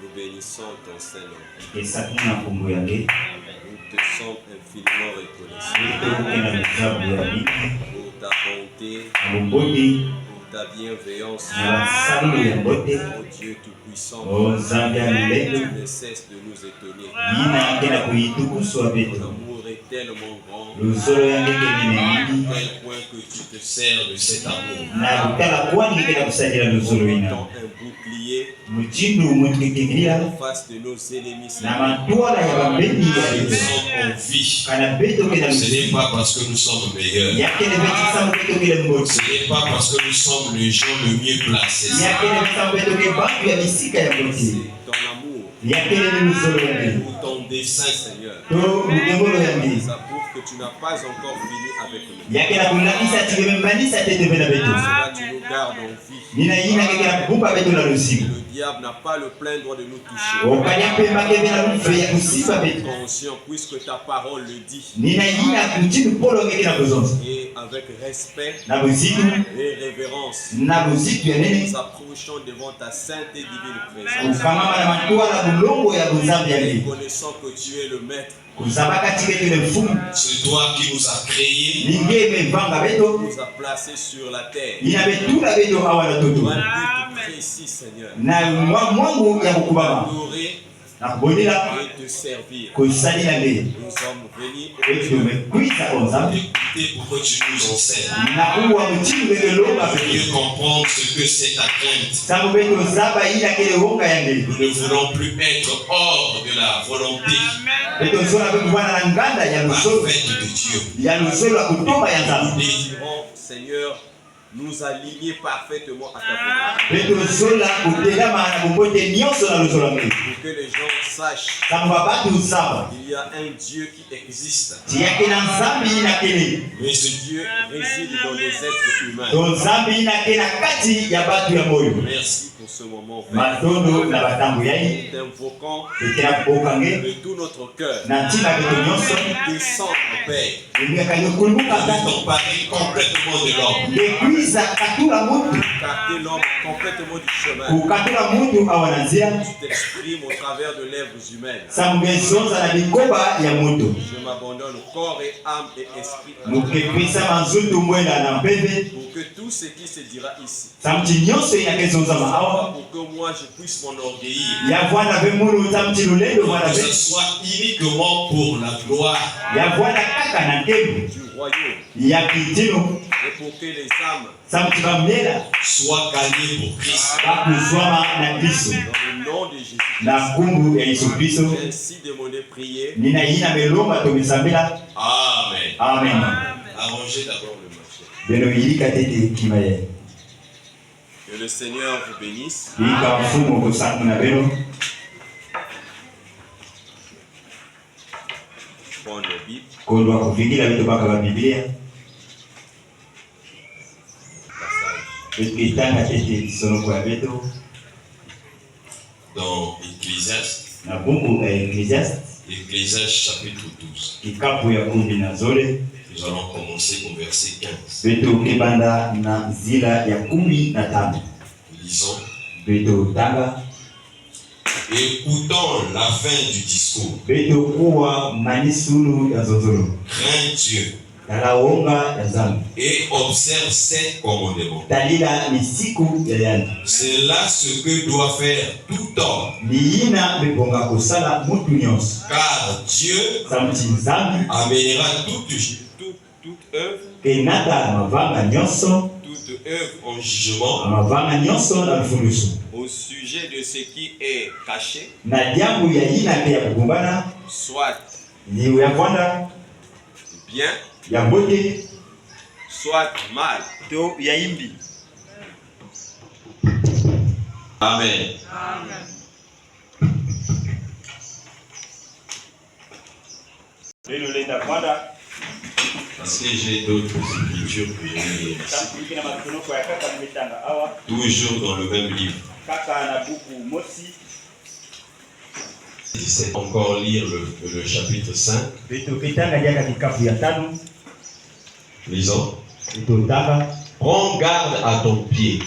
Nous bénissons ton Saint-Nom. Nous te sommes infiniment reconnaissants pour ta bonté, pour ta bienveillance. Oh Dieu Tout-Puissant, tu ne cesses de nous étonner. Ton amour est tellement grand, à tel point que tu te sers de cet amour. Tant un bouclier en face de nos ennemis. Ce n'est pas parce que nous sommes meilleurs. Ce n'est pas parce que nous sommes les gens le mieux placés. C'est ton amour, pour ton dessein, Seigneur. Ça prouve que tu n'as pas encore fini avec nous. Cela, tu nous gardes en vie. Le diable n'a pas le plein droit de nous toucher. Conscient, puisque ta parole le dit. Et avec respect et révérence, nous approchons devant ta sainte et divine présence. Reconnaissant que tu es le maître. C'est toi qui nous as créés, nous a placés sur la terre. Pour un but précis, Seigneur. Adorer et te servir. Nous sommes venus écouter pour que tu nous enseignes. Mieux comprendre ce que c'est ta crainte. Nous ne voulons plus être hors de la volonté parfaite de Dieu. Nous désirons, Seigneur, nous aligner parfaitement à ta volonté. Pour que les gens sachent qu'il y a un Dieu qui existe. Mais ce Dieu réside dans les êtres humains. Merci pour ce moment. Nous t'invoquons de tout notre cœur. Descendre, Père. T'emparer complètement de l'homme. Écarter l'homme complètement du chemin. Tu t'exprimes au travers de lèvres humaines. Je m'abandonne corps et âme et esprit. Pour que tout ce qui se dira ici, pour que moi je puisse m'enorgueillir, que ce soit uniquement pour la gloire du royaume. Et pour que les âmes soient gagnées pour Christ. Dans le nom de Jésus. Ainsi demandé prier. Amen. Amen. Arrangez d'abord le marché. Que le Seigneur vous bénisse. Prenez la Bible. Dans Ecclésiaste. Ecclésiaste chapitre 12. Nous allons commencer au verset 15. Lisons. Écoutons la fin du discours. Crains Dieu et observe ses commandements. C'est là ce que doit faire tout homme. Car Dieu amènera toute œuvre en jugement au sujet de ce qui est caché, soit bien, soit mal. Amen. Parce que j'ai d'autres écritures que je vais lire ici. Toujours dans le même livre. C'est encore lire le chapitre 5. Lisons. Prends garde à ton pied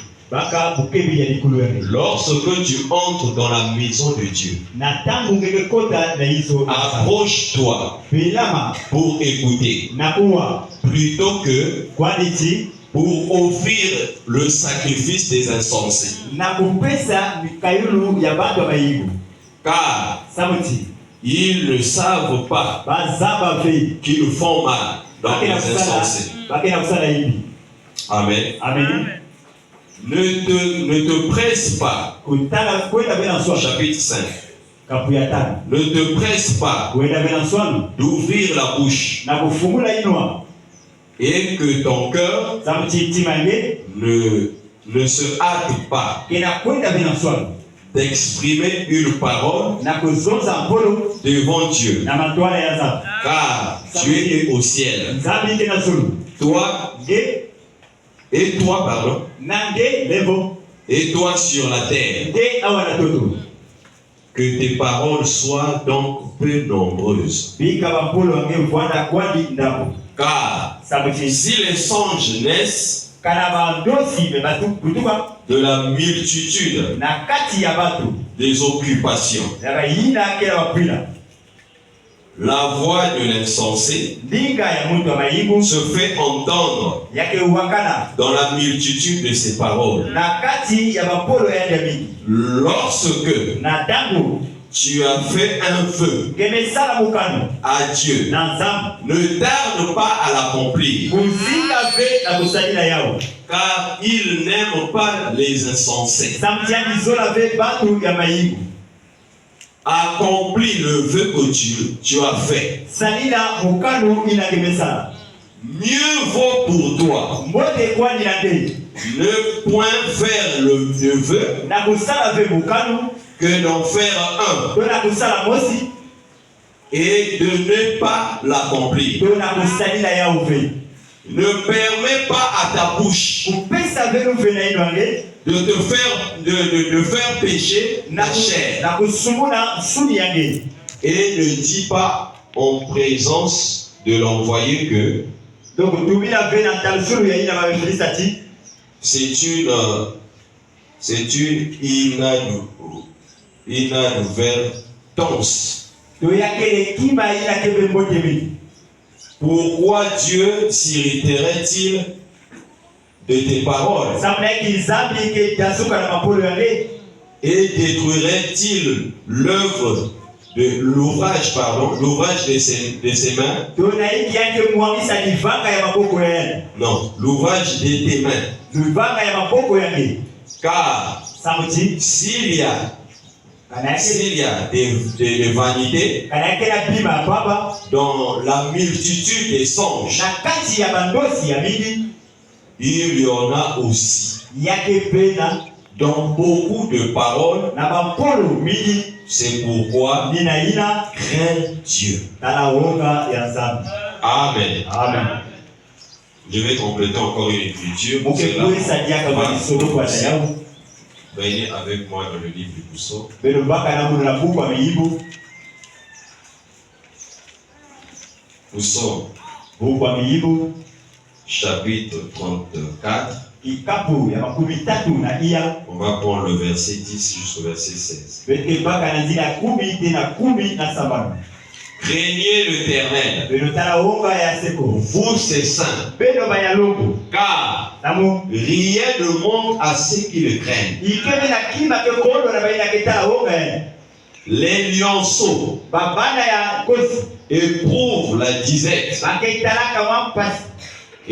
Lorsque tu entres dans la maison de Dieu, approche-toi pour écouter, plutôt que pour offrir le sacrifice des insensés. Car ils ne savent pas qu'ils font mal dans les insensés. Amen. Ne te presse pas. Chapitre 5. Ne te presse pas d'ouvrir la bouche et que ton cœur ne se hâte pas d'exprimer une parole devant Dieu, car Dieu est au ciel. Toi et toi sur la terre. Que tes paroles soient donc peu nombreuses. Car si les songes naissent de la multitude des occupations, la voix de l'insensé se fait entendre dans la multitude de ses paroles. Lorsque tu as fait un vœu à Dieu, ne tarde pas à l'accomplir, car il n'aime pas les insensés. Accomplis le vœu que tu as fait. Mieux vaut pour toi ne point faire le vœu que d'en faire un et de ne pas l'accomplir. Ne permets pas à ta bouche de faire pécher la chair. Et ne dis pas en présence de l'envoyé que c'est une inadvertance. Pourquoi Dieu s'irriterait-il de tes paroles et détruirait-il l'ouvrage de ses mains? Non, l'ouvrage de tes mains. Car s'il y a des vanités dans la multitude des songes, il y en a aussi dans beaucoup de paroles. C'est pourquoi crains Dieu. Amen. Je vais compléter encore une écriture. Venez avec moi dans le livre du Psaume. Psaume chapitre 34. On va prendre le verset 10 jusqu'au verset 16. Craignez l'Éternel, vous ses saints, car rien ne monte à ceux qui le craignent. Les lionceaux éprouvent la disette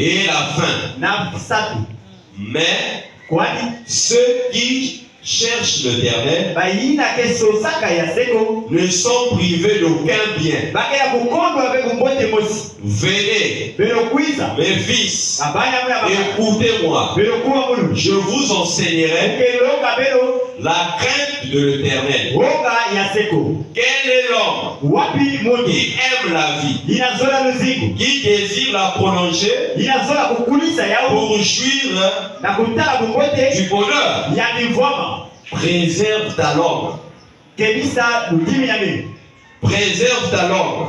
et la faim. Mais ceux qui cherchent l'Éternel ne sont privés d'aucun bien. Venez, mes fils, écoutez-moi. Je vous enseignerai la crainte de l'Éternel. Quel est l'homme qui aime la vie, qui désire la prolonger pour jouir du bonheur? Préserve ta langue. Préserve ta langue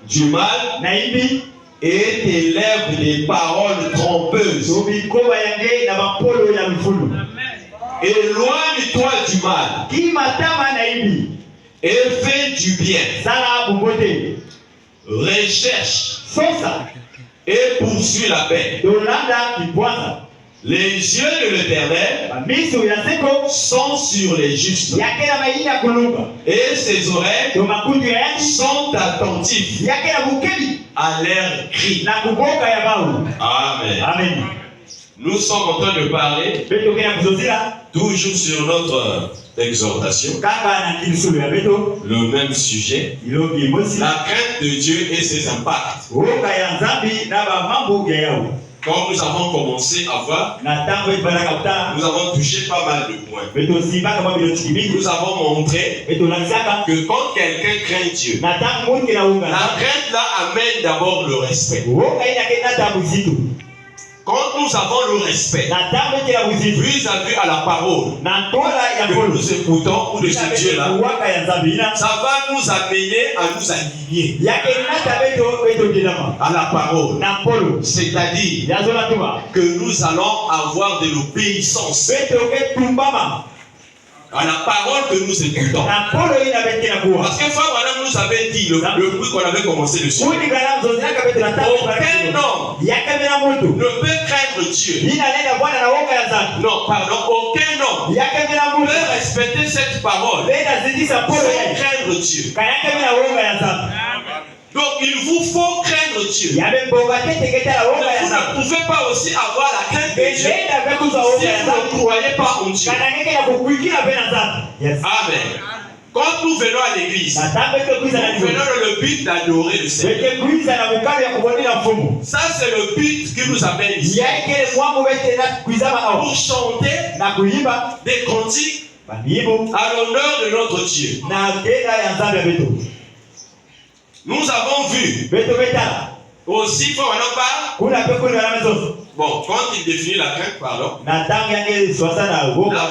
du mal et t'élève des paroles trompeuses. Éloigne-toi du mal et fais du bien. Recherche et poursuis la paix. Les yeux de l'Éternel sont sur les justes et ses oreilles sont attentives à leur cri. Amen. Nous sommes en train de parler toujours sur notre exhortation, le même sujet, la crainte de Dieu et ses impacts. Quand nous avons commencé à voir, nous avons touché pas mal de points. Nous avons montré que quand quelqu'un craint Dieu, la crainte là amène d'abord le respect. Quand nous avons le respect vis-à-vis à la parole que nous écoutons ou de ce Dieu-là, ça va nous amener à nous aligner à la parole. C'est-à-dire que nous allons avoir de l'obéissance à la parole que nous écoutons. Parce que Frère Branham nous avait dit, le bruit qu'on avait commencé le sujet, aucun homme ne peut craindre Dieu. Non, pardon, aucun homme peut respecter cette parole sans craindre Dieu. Donc il vous faut craindre Dieu. Mais vous ne pouvez pas aussi avoir la crainte de Dieu si vous ne croyez pas en Dieu. Amen. Quand nous venons à l'église, nous venons dans le but d'adorer le Seigneur. Ça c'est le but qui nous amène ici. Pour chanter des cantiques à l'honneur de notre Dieu. Nous avons vu aussi, il faut en parler. Bon, quand il définit la crainte, pardon. Là,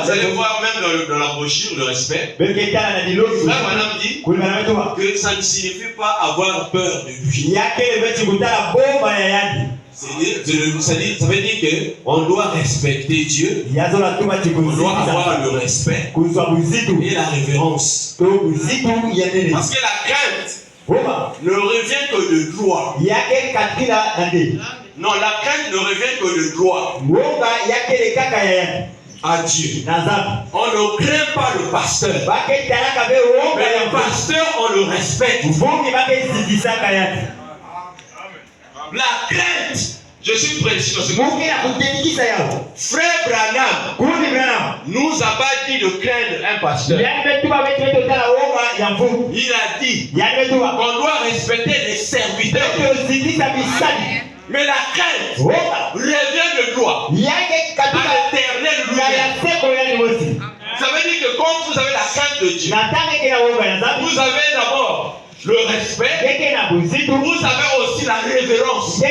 vous allez voir même dans la brochure le respect. Là, madame dit que ça ne signifie pas avoir peur de lui. Ça veut dire qu'on doit respecter Dieu, on doit avoir le respect et la révérence. Parce que la crainte ne revient que de loi. Non, la crainte ne revient que de loi à Dieu. On ne craint pas le pasteur, mais le pasteur, on le respecte. La crainte, je suis précis dans ce moment. Frère Branham nous a pas dit de craindre un pasteur. Il a dit qu'on doit respecter les serviteurs. Mais la crainte revient de loi à l'Éternel lui-même. Ça veut dire que quand vous avez la crainte de Dieu, vous avez d'abord le respect, vous avez aussi la révérence. Si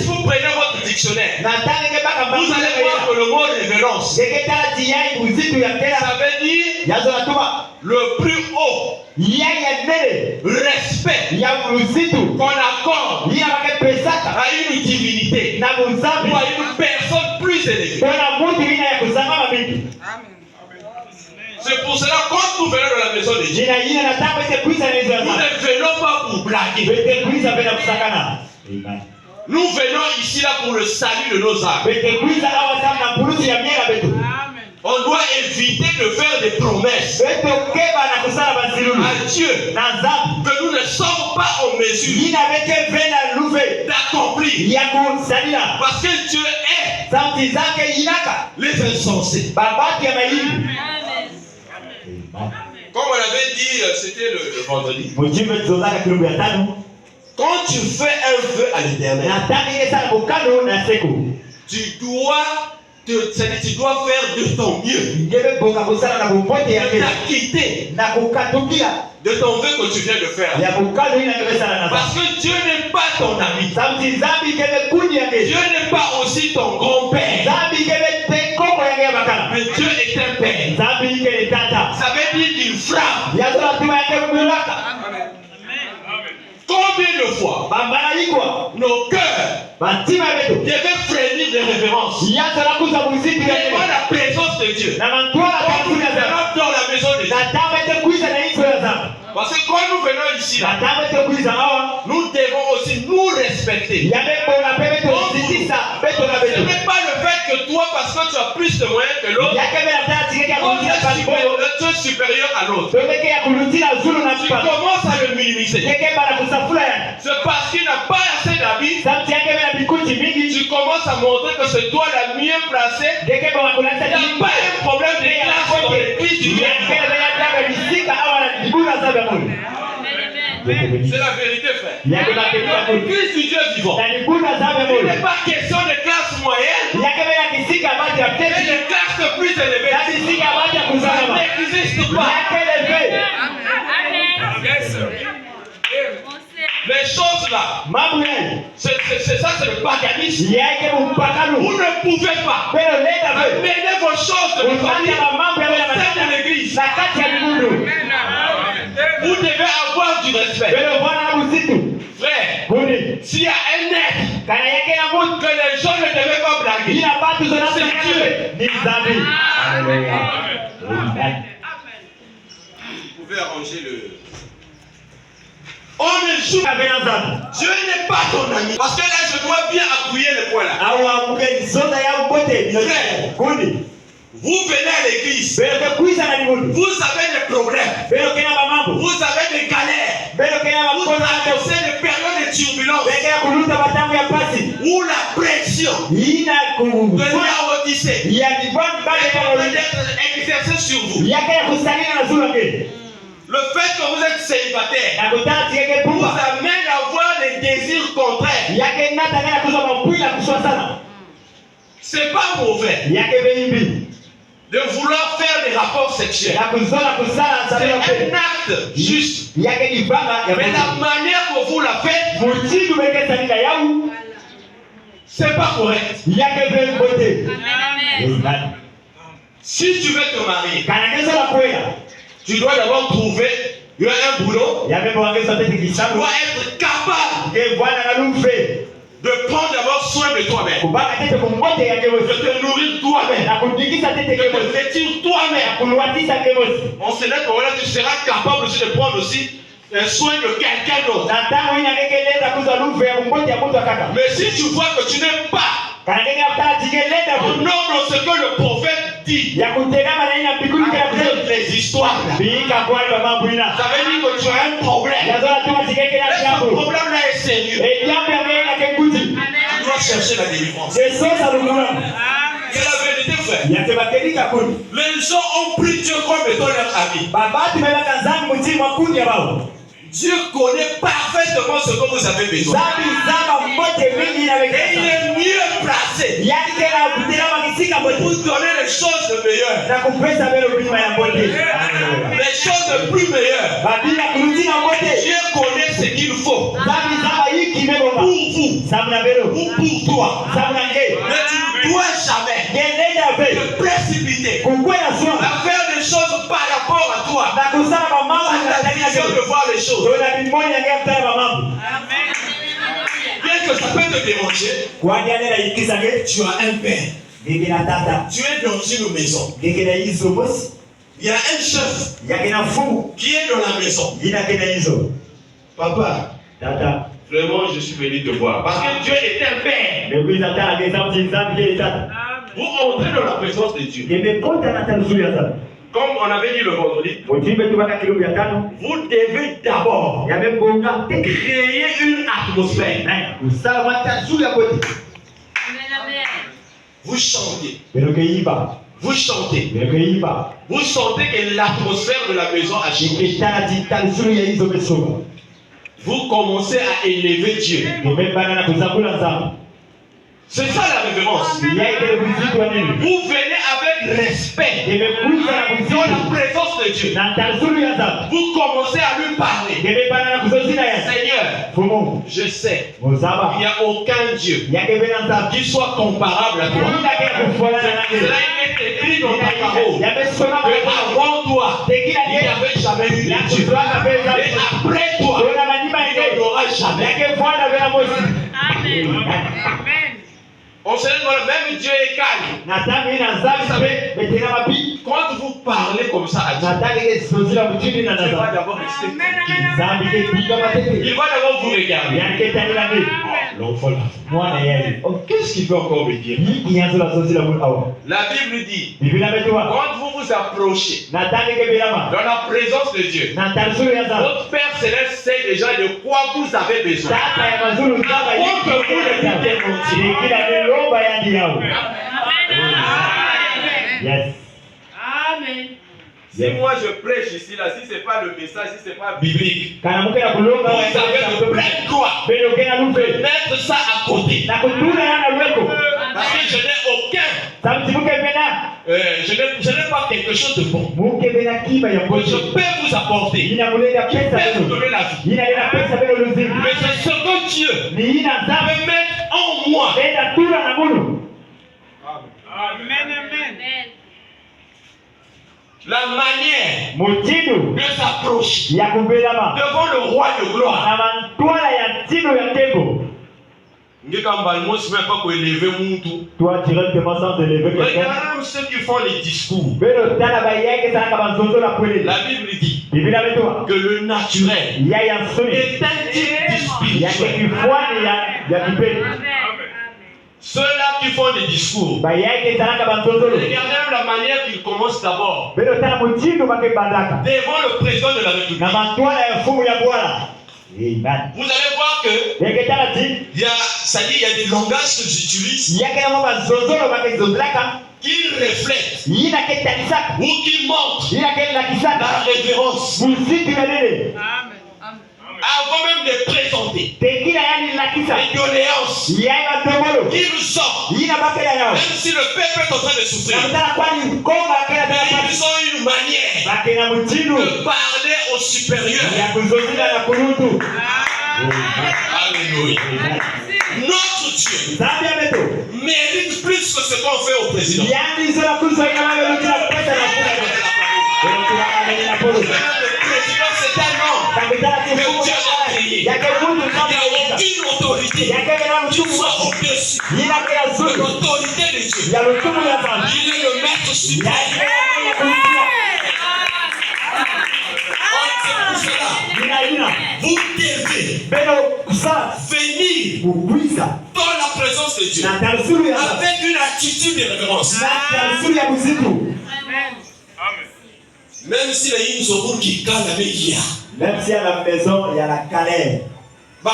vous prenez votre dictionnaire, vous allez voir que le mot révérence, ça veut dire le plus haut respect qu'on accorde à une divinité ou à une personne plus élevée. C'est pour cela que quand nous venons dans la maison de Dieu, nous ne venons pas pour blaguer. Nous venons ici là pour le salut de nos âmes. On doit éviter de faire des promesses à Dieu que nous ne sommes pas en mesure d'accomplir. Parce que Dieu est les insensés. Comme on avait dit, c'était le vendredi. Quand tu fais un vœu à l'Éternel, tu dois faire de ton mieux, de t'acquitter de ton vœu que tu viens de faire. Parce que Dieu n'est pas ton ami. Dieu n'est pas aussi ton grand-père. Mais Dieu est un père. Ça veut dire qu'il frappe. Comme combien de fois nos cœurs devaient frémir de révérence devant la présence de Dieu. Quand nous venons dans la maison de Dieu. Parce que quand nous venons ici, là, nous devons aussi nous respecter. Ce n'est pas le fait que toi, parce que tu as plus de moyens que l'autre, tu es supérieur à l'autre. Tu commences à le minimiser. C'est parce qu'il n'a pas assez d'habits. Tu commences à montrer que c'est toi la mieux placée. Il n'y a pas un problème de classe dans l'église du Dieu. C'est la vérité, frère. Dans l'église du Dieu vivant, il n'est pas question de classe moyenne et de classe plus élevée. Ça n'existe pas. Les choses là, c'est ça, c'est le paganisme. Vous ne pouvez pas amener vos choses de votre famille au sein de l'église. Vous devez avoir du respect. Frère, s'il y a un être que les gens ne devaient pas blaguer, c'est Dieu. Vous pouvez arranger le... On ne joue avec un homme. Dieu n'est pas ton ami. Parce que là, je dois bien appuyer le point là. Frère, vous venez à l'église. Vous avez des problèmes. Vous avez des galères. Vous traversez des périodes de turbulence. Où la pression de la Odyssée est en train d'être exercée sur vous. Le fait que vous êtes célibataire vous amène à avoir des désirs contraires. C'est pas mauvais de vouloir faire des rapports sexuels. C'est un acte juste. Mais la manière que vous la faites, c'est pas correct. Si tu veux te marier, tu dois d'abord trouver un boulot. Tu dois être capable de prendre d'abord soin de toi-même. De te nourrir toi-même. De te vêtir toi-même. On se dit que tu seras capable aussi de prendre aussi soin de quelqu'un d'autre. Mais si tu vois que tu n'es pas au nom de ce que le prophète dit, les histoires, ça veut dire que tu as un problème. Ce problème-là est sérieux. Tu dois chercher la délivrance. C'est la vérité, frère. Les gens ont pris Dieu comme étant leur ami. Dieu connaît parfaitement ce que vous avez besoin. Et il est mieux placé pour vous donner les choses de meilleures. Les choses de plus meilleures. Dieu connaît ce qu'il faut pour vous ou pour toi. Mais tu ne dois jamais te précipiter à faire des choses par rapport à toi. La vision de voir les choses. Bien que ça peut te déranger, tu as un père. Tu es dans une maison. Il y a un chef qui est dans la maison. Papa, vraiment je suis venu te voir. Parce que Dieu est un père. Vous entrez dans la présence de Dieu. Comme on avait dit le vendredi, vous devez d'abord créer une atmosphère. Vous chantez. Vous chantez. Vous sentez que l'atmosphère de la maison a changé. Vous commencez à élever Dieu. C'est ça la révérence. Vous venez avec respect dans la présence de Dieu. Vous commencez à lui parler. Seigneur, je sais, il n'y a aucun Dieu qui soit comparable à toi. Cela est écrit dans ta parole. Que avant toi, il n'y avait jamais eu de Dieu. Et après toi, il n'y aura jamais jamais. On se demande, même Dieu est calme. Quand vous parlez comme ça à Dieu, Dieu va d'abord rester tranquille. Il va d'abord vous regarder. L'enfant là. Qu'est-ce qu'il peut encore me dire? La Bible dit, quand vous vous approchez dans la présence de Dieu, votre Père Céleste sait déjà de quoi vous avez besoin. Yes. Amen. Si moi je prêche ici, là, si ce n'est pas le message, si ce n'est pas biblique, vous avez de pleine droit de mettre ça à côté. Parce que je n'ai aucun. Je n'ai pas quelque chose de bon. Je peux vous apporter. Je peux vous donner la vie. Mais ce second Dieu peut mettre en moi. Amen. Amen. La manière de s'approcher devant le roi de gloire. Toi, directement sans élever quelqu'un. Regarde ceux qui font les discours. La Bible dit que le naturel est un type du spirituel. Ceux-là qui font des discours, regardez la manière qu'ils commencent d'abord devant le président de la République. Vous allez voir que il y a des langages que j'utilise qui reflètent ou qui montrent la révérence. Avant même de présenter les doléances qui nous sortent, même si le peuple est en train de souffrir, mais ils ont une manière de parler au supérieur. Alléluia. Notre Dieu mérite plus que ce qu'on fait au président. Le président, c'est un homme que Dieu a créé. Il n'y a aucune autorité qui soit au-dessus de l'autorité de Dieu. Il est le maître supérieur. Vous devez venir dans la présence de Dieu avec une attitude de révérence. Même si les gens qui calent, même si à la maison il y a la galère. Les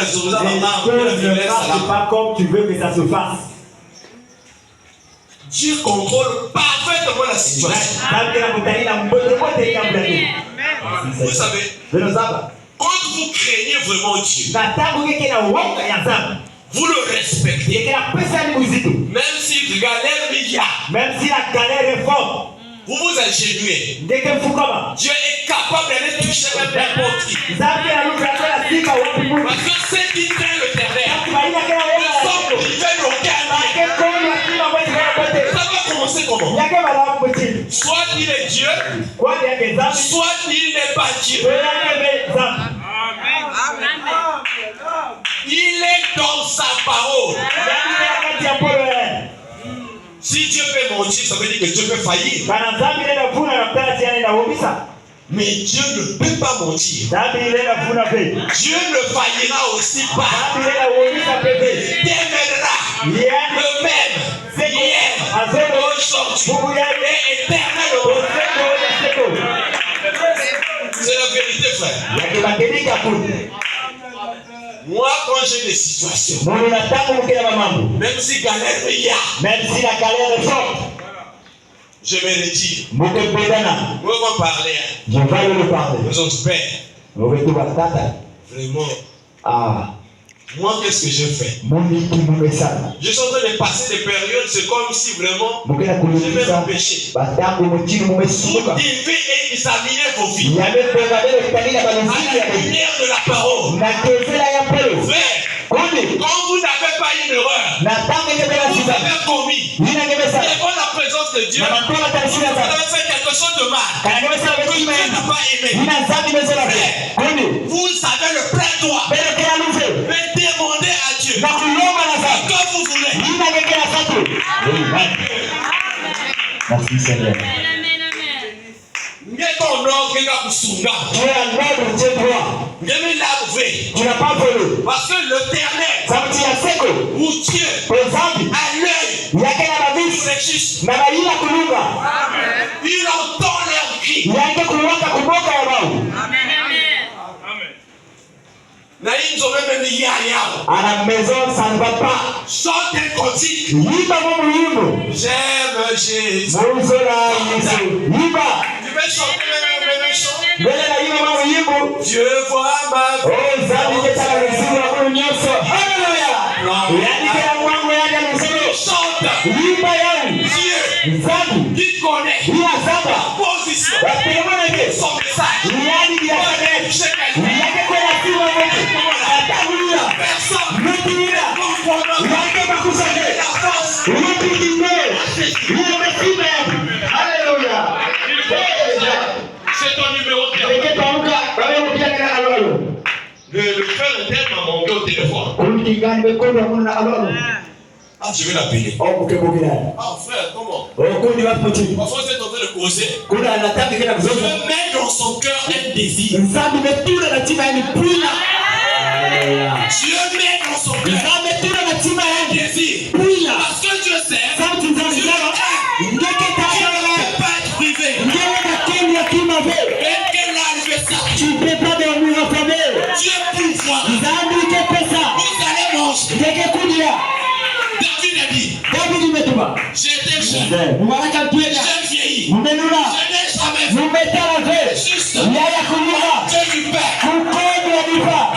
choses ne marchent pas comme tu veux que ça se fasse. Dieu contrôle parfaitement la situation. Vous savez, quand vous craignez vraiment Dieu, vous le respectez. Même si la galère est forte, vous vous agenouillez. Dieu est capable d'aller toucher même n'importe qui. Parce que ceux qui craignent le terrain ne sont privés d'aucun bien. Ça va commencer comment? Soit il est Dieu, soit il n'est pas Dieu. Il est dans sa parole. Si Dieu peut mentir, ça veut dire que Dieu peut faillir. Mais Dieu ne peut pas mentir. Dieu ne faillira aussi pas. Il demeurera le même hier, aujourd'hui et éternellement. C'est la vérité, frère. Moi, quand j'ai des situations, même si galère il y a, même si la galère est forte, je me retire. Moi, on va parler. Je vais lui parler. Nous sommes pères. Vraiment. Moi, qu'est-ce que je fais? Je suis en train de passer des périodes, c'est comme si vraiment je vais m'empêcher. Vous devez examiner vos vies à la lumière de la parole. Frère, quand vous n'avez pas une erreur, vous avez commis devant la présence de Dieu, vous avez fait quelque quelque chose de mal Kana kwa sababu que Dieu kime. n'a pas aimé, Ina zambi mezola. Kundi. vous avez le plein droit Bele kila nufe. de demander à Dieu Na kulomba na zambi. comme vous voulez. Ina ngekela satu. Amen. Merci Seigneur. Kusunga. Tu es un ordre de droit. Tu n'as pas volé. Parce que l'Éternel, Sauti ya seko. ou Dieu, Kwa zambi. a l'œil Yake na babisi. pour les justes. Na baila kulunga. Il entend leur cri. Yake kuwaka kuboka ya wao. Na ils ont même mis à À la maison, ça ne va pas. chante un cantique. Yiba mon yimbo. J'aime Jésus. Monzola Yesu. Yiba. Tu veux chanter même chant? Bele na yiba mon yimbo. Dieu voit ma vie. Oh, zambi ketala mzimu wa Mungu nyoso. Hallelujah. Yani kila mwangu yake msemo. Chante. Yiba yangu. Dieu Zambi. qui connaît Iya zamba. la position. Watemana ke. Son message. Yani dia kane. Yake kwa simu wa Mungu. Atakulia. Personne Mtulia. ne comprendra Yake makusake. la force. Yupikinde. Yumesiba yangu. Hallelujah. C'est ton numéro de téléphone. Eke pamuka. Babe mukia kana alolo. Le frère interne m'a manqué au téléphone. Kuliki gani bekondo muna alolo. Ah, je vais l'appeler. Oh, mukebogera. Ah, frère, comment? Oh, kundi wapi mtini. Parfois, vous êtes en train de causer. Kuna anataka kila Dieu mzozo. met dans son cœur un désir. Nzambi metula na tima yani pula. Hallelujah. Dieu met dans son cœur Nzambi metula na tima un yani désir. pula. Parce que Dieu sait Sauti nzambi Dieu zaba. aime. Ngeke Dieu tata. ne peut pas être privé. Ngeke kakeni ya kima ve. Même qu'elle a arrivé ça. Tu peux pas dormir en famille. Dieu pourvoit. Nzambi ke pesa. Vous allez manger. Ngeke kudia. David a dit, David imetuma. j'étais jeune. Mwaraka tuega. J'ai vieilli. Mmenuna. Je n'ai jamais vu Mmetala ve. juste Yaya kunyuma. Dieu du Père. Kukomi ya diva.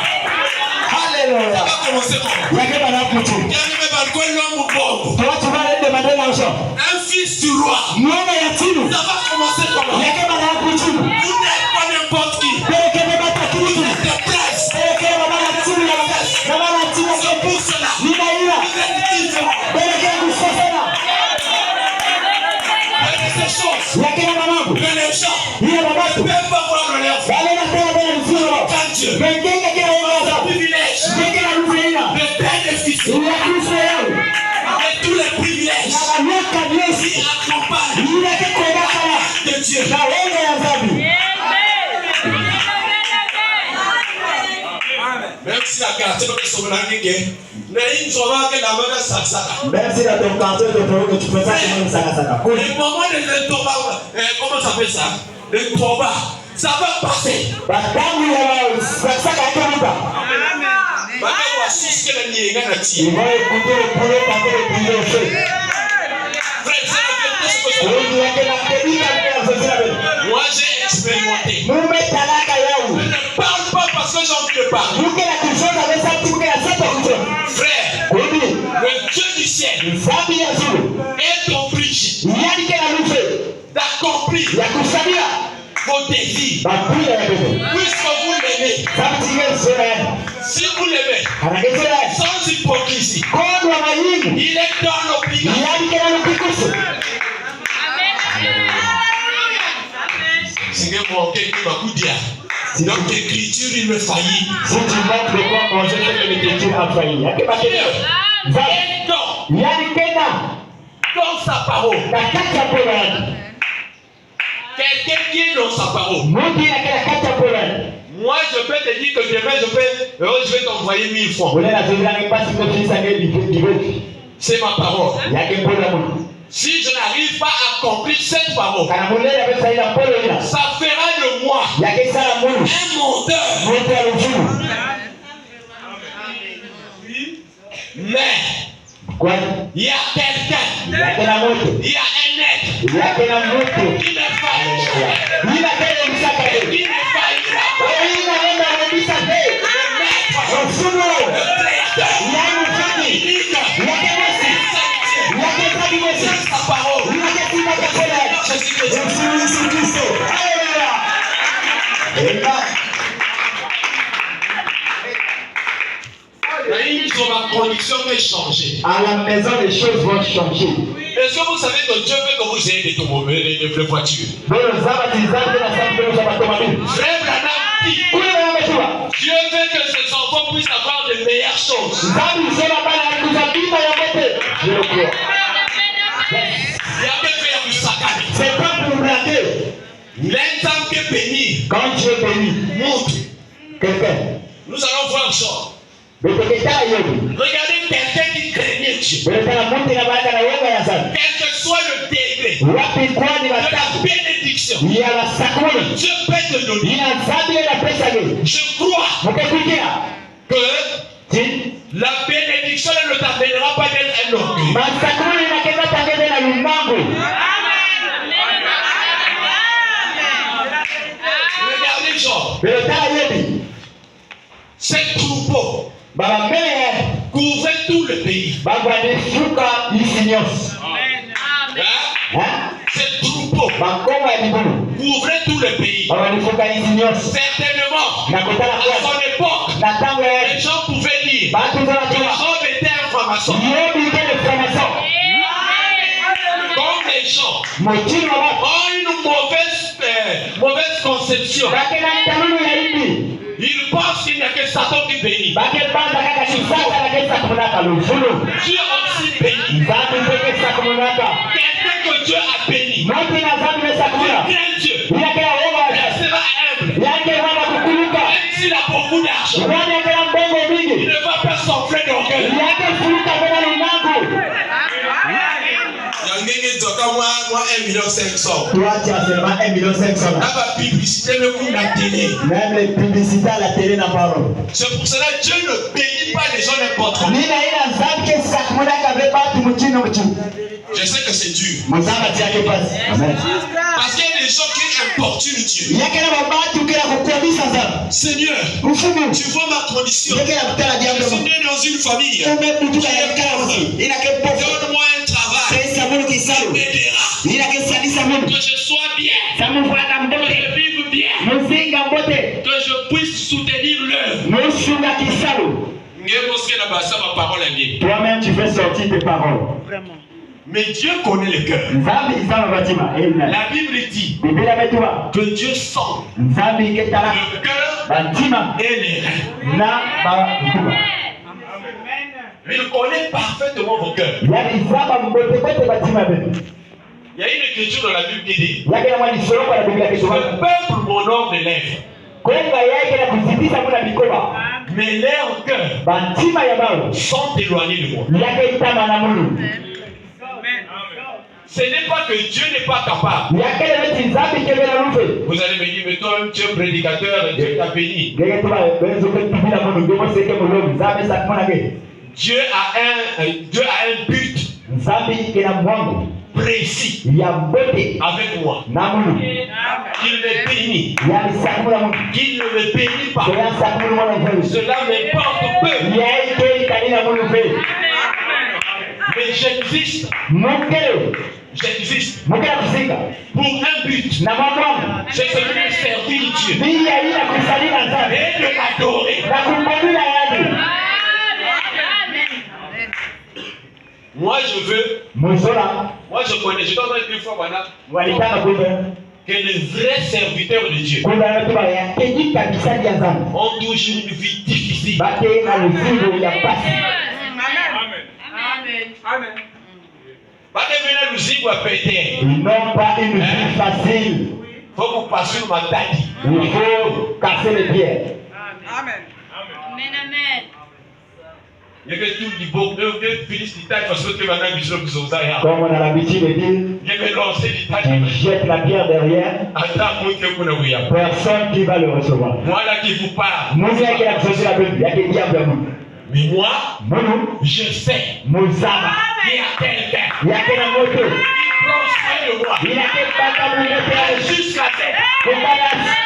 Hallelujah. Ça va commencer comment? Yake bana kutu. Il y a même pas de quoi l'homme pauvre. Toi tu vas aller demander l'argent. Un fils du roi. Mwana ya tinu. Ça va commencer comment? Yake bana kutu. Vous n'êtes pas n'importe qui. Peleke beba takitu. Vous êtes de presse. Peleke baba na tinu ya baba. Baba na tinu ya C'est pour kepu. cela. Nina ila. Vous êtes différents. Peleke kusosana. Avec ces choses Yake na mamangu. que les gens Hiya ne babatu. peuvent pas voir dans leur vie. Bale na tena bale mfuro. Quand Dieu Bengenge kila a yanga. le privilège Bengenge na lufaina. de bénéficier Ila kufa yao. de tous les privilèges Na waka qui Yesu. accompagnent Ila ke kwenda kala. de Dieu. Na wenga ya zabi. Même si la quartier est sur la ligne, mais ils sont là que la main est sacsaka. Même si dans ton quartier de toi que tu fais ça comme ça ça. Les moments de l'entoba, comment ça fait ça? L'entoba, ça va passer. Batamu ya sasa kakuruka. Baka wa sous que la niega na Il ti. va écouter le poulet quand il est prié au feu. Frère, c'est la Oui, il y a que la pédie qui a fait ça. moi j'ai expérimenté. Nous mettons la Je caillou. ne parle pas parce que j'ai envie de parler. Nous que la cuisine avait ça tout que la cette cuisine. Frère, Oui. le Dieu du ciel Zabi ya zulu. est obligé Il y a que la lufe. d'accomplir Ya kusabia. vos désirs. Bakuya ya bebe. Puisque vous l'aimez, Zabi tige sura. si vous l'aimez, Anakesera. sans hypocrisie, Kodo wa mayingu. il est dans l'obligation. Il y a que la lupikusu. Seigneur, mon cœur qui m'a coup dire. Donc l'écriture, il me faillit. Si tu montres de quoi manger, c'est que l'écriture a failli. Il y a que pas Dieu de est dans Il y a des kénas. sa parole. La kata polane. Quelqu'un qui est dans sa parole. Muti na kila kata polane. Moi, je peux te dire que demain, je vais t'envoyer 1000 francs. Ule na zungula ni pasi kwa fisa ngeli divetu. C'est ma parole. Yake pola mu. Si je n'arrive pas à accomplir cette parole, Kana mule ya pesa ila polo ila. ça fera de moi Yake sala mulu. un menteur. Muti ya lufumu. Mais Kwa il y a quelqu'un, yake na moto. il y a un être Yake na moto. qui ne faillira, Ila kele msaka qui ye. ne faillira pas. Ila nenda mbisa pe. Le maître, Mfumo. le créateur, Yake mfani. l'unique, Yake mosi. Saint-Dieu, Yake sabi mosi. c'est sa parole. Yake tima kapola. Jésus-Christ. Yesu Kristo. Haleluya. Amen. Ma condition va changer. À la maison, les choses vont changer. Et Est-ce que vous savez que Dieu veut que vous ayez des voitures? Frère Branham dit, Dieu veut que ses enfants puissent avoir de meilleures choses. Il y a que faire du sacane. C'est pas pour braquer. L'instant que béni, Quand Dieu bénit montre. quelqu'un, Nous allons voir ça. Regardez Regardez quelqu'un qui craignait Dieu. Quel que soit le degré de la bénédiction, Dieu peut te donner. Je crois que la bénédiction ne t'amènera pas d'être un orgueil. Regardez Jean. Ces troupeaux couvraient tout le pays. Ces troupeaux couvraient tout le pays. Certainement, à son époque, les gens pouvaient dire que Job était un franc-maçon. Comme les gens ont une mauvaise conception. Ils pensent qu'il n'y a que Satan qui bénit. Dieu aussi bénit. Quelqu'un que Dieu a béni, il craint Dieu. Il sera humble. Même s'il a beaucoup d'argent, il ne va pas s'enfler d'orgueil. Moi 1,5 million. Toi, tu as seulement 1,5 million. Même les publicités à la télé n'ont pas parole. C'est pour cela que Dieu ne bénit pas les gens n'importe comment. Je sais que c'est dur. Amen. Parce qu'il y a des gens qui importunent Dieu. Seigneur, tu vois ma condition. Je suis né dans une famille. Donne-moi un travail qui m'aidera. Que je sois bien. Que je vive bien. Que je puisse soutenir l'œuvre. Toi-même, tu fais sortir tes paroles. Vraiment. Mais Dieu connaît le cœur. La Bible dit que Dieu sent le cœur et les reins. Il connaît parfaitement vos cœurs. Il y a une écriture dans la Bible qui dit: le peuple m'honore des lèvres, mais leurs cœurs sont éloignés de moi. Ce n'est pas que Dieu n'est pas capable. Vous allez me dire, mais toi, tu es un prédicateur, Dieu t'a béni. Dieu a un but précis avec moi. Qu'il me bénit. Qu'il ne me bénit pas. Cela m'importe peu. Mais j'existe. J'existe pour un but. C'est celui de servir Dieu et de l'adorer. Moi je veux. Moi je connais. Je dois dire une fois que les vrais serviteurs de Dieu ont toujours une vie difficile. Amen. Amen. Pas devenir le zigo à péter. Ils n'ont pas une vie facile. Faut que vous passiez ma tête. Il faut casser les pierres. Amen. Amen, amen. Il y a que tout du beau, de Félix d'Italie, parce que tu vas dans le biseau qui sont là. Comme on a l'habitude de dire, Il y a lancé l'Italie. il jette la pierre derrière. Attends, moi, que vous ne voyez pas. Personne qui va le recevoir. Moi là qui vous parle. Nous, il y a qui a choisi la Bible. Il y a qui dit à nous. Mais moi, Nous, je sais nous avons. qu'il y a quelqu'un Il y a qui a moto. qui prend soin de moi. Il y a qui pas de Jusqu'à tête.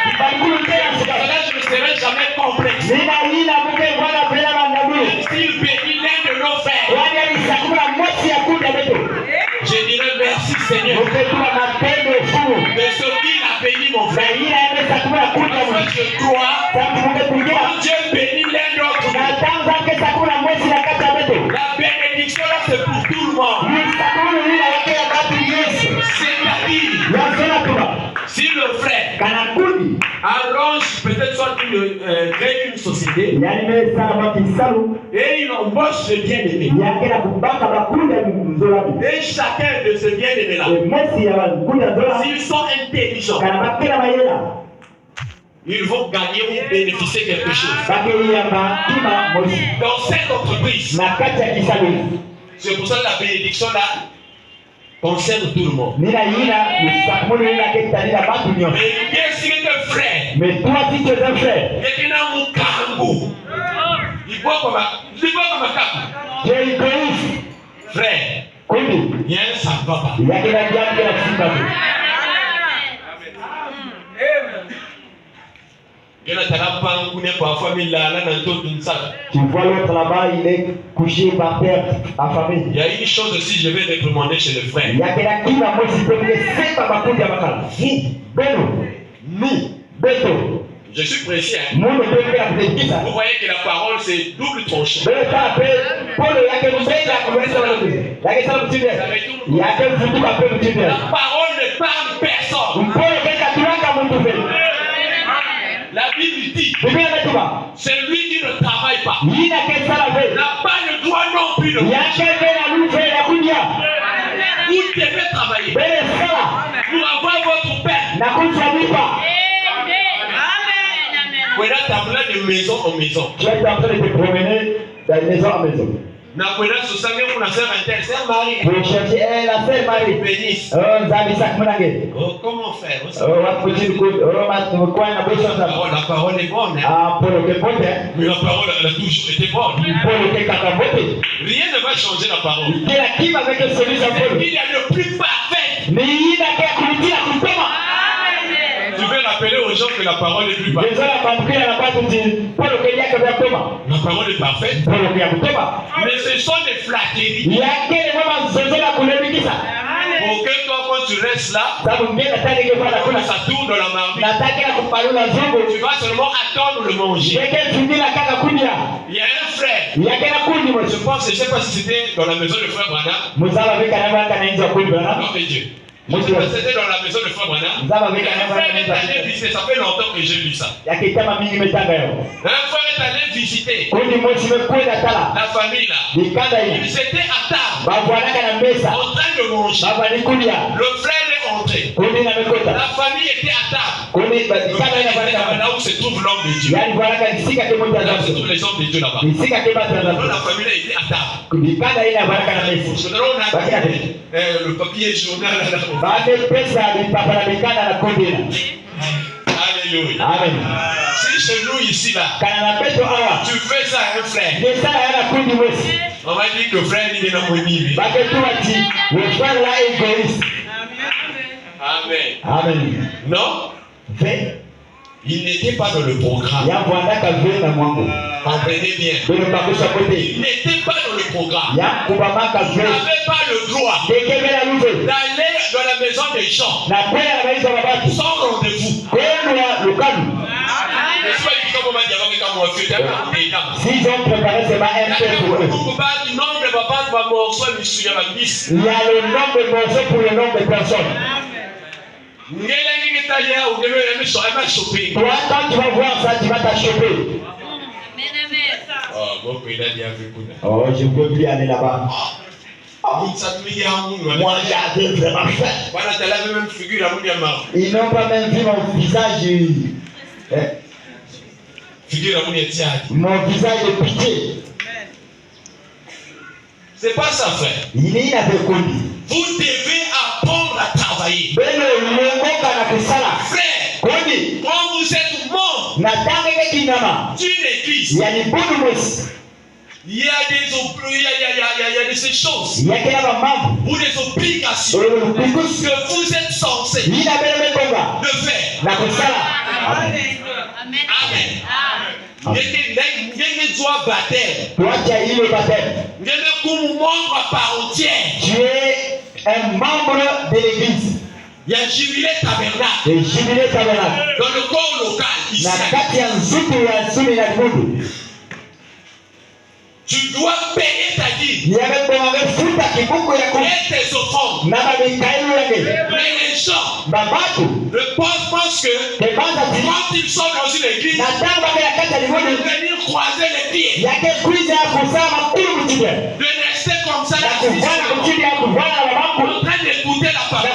Là, je ne serai jamais complexe. S'il bénit l'un de nos frères, je dirais merci Seigneur de ce qu'il a béni mon frère. Je crois que Dieu bénit l'un d'autre. La bénédiction là c'est pour tout le monde. kana kundi arrange peut-être soit crée une société yani mesala makisalu et il embauche le bien-aimé. yakela kubaka bakundi ya mzolabi Et chacun de ces bien-aimés-là, mosi ya bakundi ya nzola s'ils sont intelligents, kana bakela bayela ils vont gagner ou bénéficier quelque chose. bakeyamba kima mosi Dans cette entreprise, na kati ya kisalu. c'est pour ça que la bénédiction là concerne tout le monde. Nina yina musakumuni nina ketanila batu nyote. Mais bien si tu es frère, Mais toi si tu es un frère, et qu'il y a un kango, il voit comme un kango. tu es égoïste. Frère, Kundi, il y a un ça ne va pas. yakela diamu kela simba. Il y a un parfois il a Tu vois l'autre là-bas, il est couché par terre, affamé. il y a une chose aussi, je vais recommander chez le frère. Yakela kima mosi pekele sema makundi ya makala. Beno, Nous, beto, je suis précis. Hein. mundo pekele kutekisa. Vous voyez que la parole c'est double tranchant. Beno tape, polo yake mbela kumweza walote. Yake sana mtinde. Yake mfutuka pe mtinde. La parole ne parle personne. Mpolo keka tuwaka mtu fe. La Bible dit, Biblia inasema, c'est lui qui ne travaille pas. yina kesala fe. N'a pas le droit non plus de Yake bela lufe ya kunya. Vous devez travailler Bele sala. pour avoir votre pain. Na kuchalipa. Vous êtes en de maison en maison. Tu es en train de te promener de maison en maison. N'a pas de souci, mais vous sœur intéressée, Marie. Pour chercher la sœur Marie. Bénisse. Oh, Zabi Sakmunage. Oh, comment faire? Oh, Wapuchi, oh, Matoukoua, na Bishop. La parole est bonne. Hein? Ah, pour le Kepote. Mais la parole elle a toujours été bonne. Pour le Kekakabote. Rien ne va changer la parole. Il a qui avec le service en Paul. Il y a le plus parfait. Mais il a qu'à courir à Koutoma. Tu veux rappeler aux gens que la parole est plus parfaite. Déjà, la pampille à la base dit pour le Kenya que Koutoma. La parole est parfaite. Pour le Koutoma. Mais ce sont des flatteries. Il y a quel moment Zozo la couleur de ça. Pour que toi, quand tu restes là, Ça vous met la taille que voilà. quand ça tourne dans la marmite, La taille que la compagnie la Zobo. tu vas seulement attendre le manger. J'ai qu'elle finit la caca Kounia. Il y a un frère. Il y a quel Kouni, moi. Je pense, je ne sais pas si c'était dans la maison de frère Branham. Muzaba avec un amour canadien Kouni, voilà. Non, mais Dieu. Je ne sais pas si c'était dans la maison de frère Branham. Muzaba avec Un un amour frère est allé canadien. visiter, ça fait longtemps que j'ai lu ça. Il y a quelqu'un m'a mis metanga yo. Un frère est allé visiter Kouni moi si me kwenda tala. la famille là. Nikanda Ils hii. étaient à table, Ba bwana kana mesa. en train de manger. Baba ni kulia. Le frère est entré. Kouni na mekota. La famille était à table. Kouni ba Le dikana frère ina était bwana. là où se trouve l'homme de Dieu. Yani bwana kana sika ke mtu Là où se azazo. trouvent les hommes de Dieu là-bas. Sika ke batu Alors azazo. la famille là était à table. Nikanda ina bwana kana mesa. Maintenant on a pris, le papier journal là. Baada pesa ni papa na mikanda na kundi na. Alléluia. Amen. Si chez nous ici là, Kana na peto awa. tu fais ça à un frère, Nesa yana kundi mwesi. on va dire que le frère il est dans mon lit. Bake tu ati. Le frère là est égoïste. Amen. Amen. Non, Fait. il n'était pas dans le programme. Ya bwana kavye na mwangu. Comprenez bien. Beno bakusha kote. Il n'était pas dans le programme. Ya kubama Il kavye. n'avait pas le droit Dekebela luve. d'aller dans la maison des gens Na kwenda na maisha mabatu. sans rendez-vous. Kwenda lukalu. N'est-ce pas il faut comment dire avec moi que tu S'ils ont préparé seulement un peu pour eux. Il y a le nombre de morceaux pour le nombre de personnes. Toi, quand tu vas voir ça, tu vas t'achoper. Oh, je ne peux plus aller là-bas. Moi, j'ai vraiment fait. Ils n'ont pas même vu mon visage. Mon visage de pitié. C'est pas ça, frère. Il est là de connu. Vous devez apprendre à travailler. Frère, quand vous êtes membre d'une église, il y a des choses ou des obligations que vous êtes censés de faire. Amen. Tu es un membre de l'église. Il y a Jubilé Tabernacle Le jubilé tabernacle. dans le corps local ici. Tu dois payer ta dîme et tes offrandes. Mais les gens Le pauvre pense que quand ils sont dans une église, ils vont venir croiser les pieds. De rester comme ça, en train d'écouter la parole.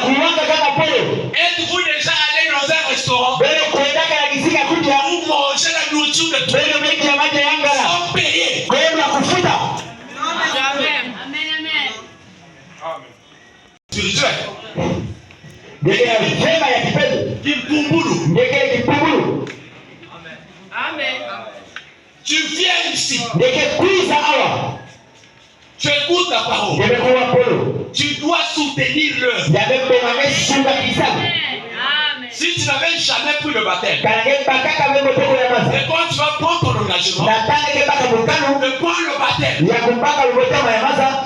Êtes-vous déjà allé dans un restaurant où manger la nourriture de tout le monde sans payer? Spirituel. Tu viens ici. Tu écoutes la parole. Tu dois soutenir l'œuvre. Si tu n'avais jamais pris le baptême, et quand tu vas prendre ton engagement de prendre le baptême,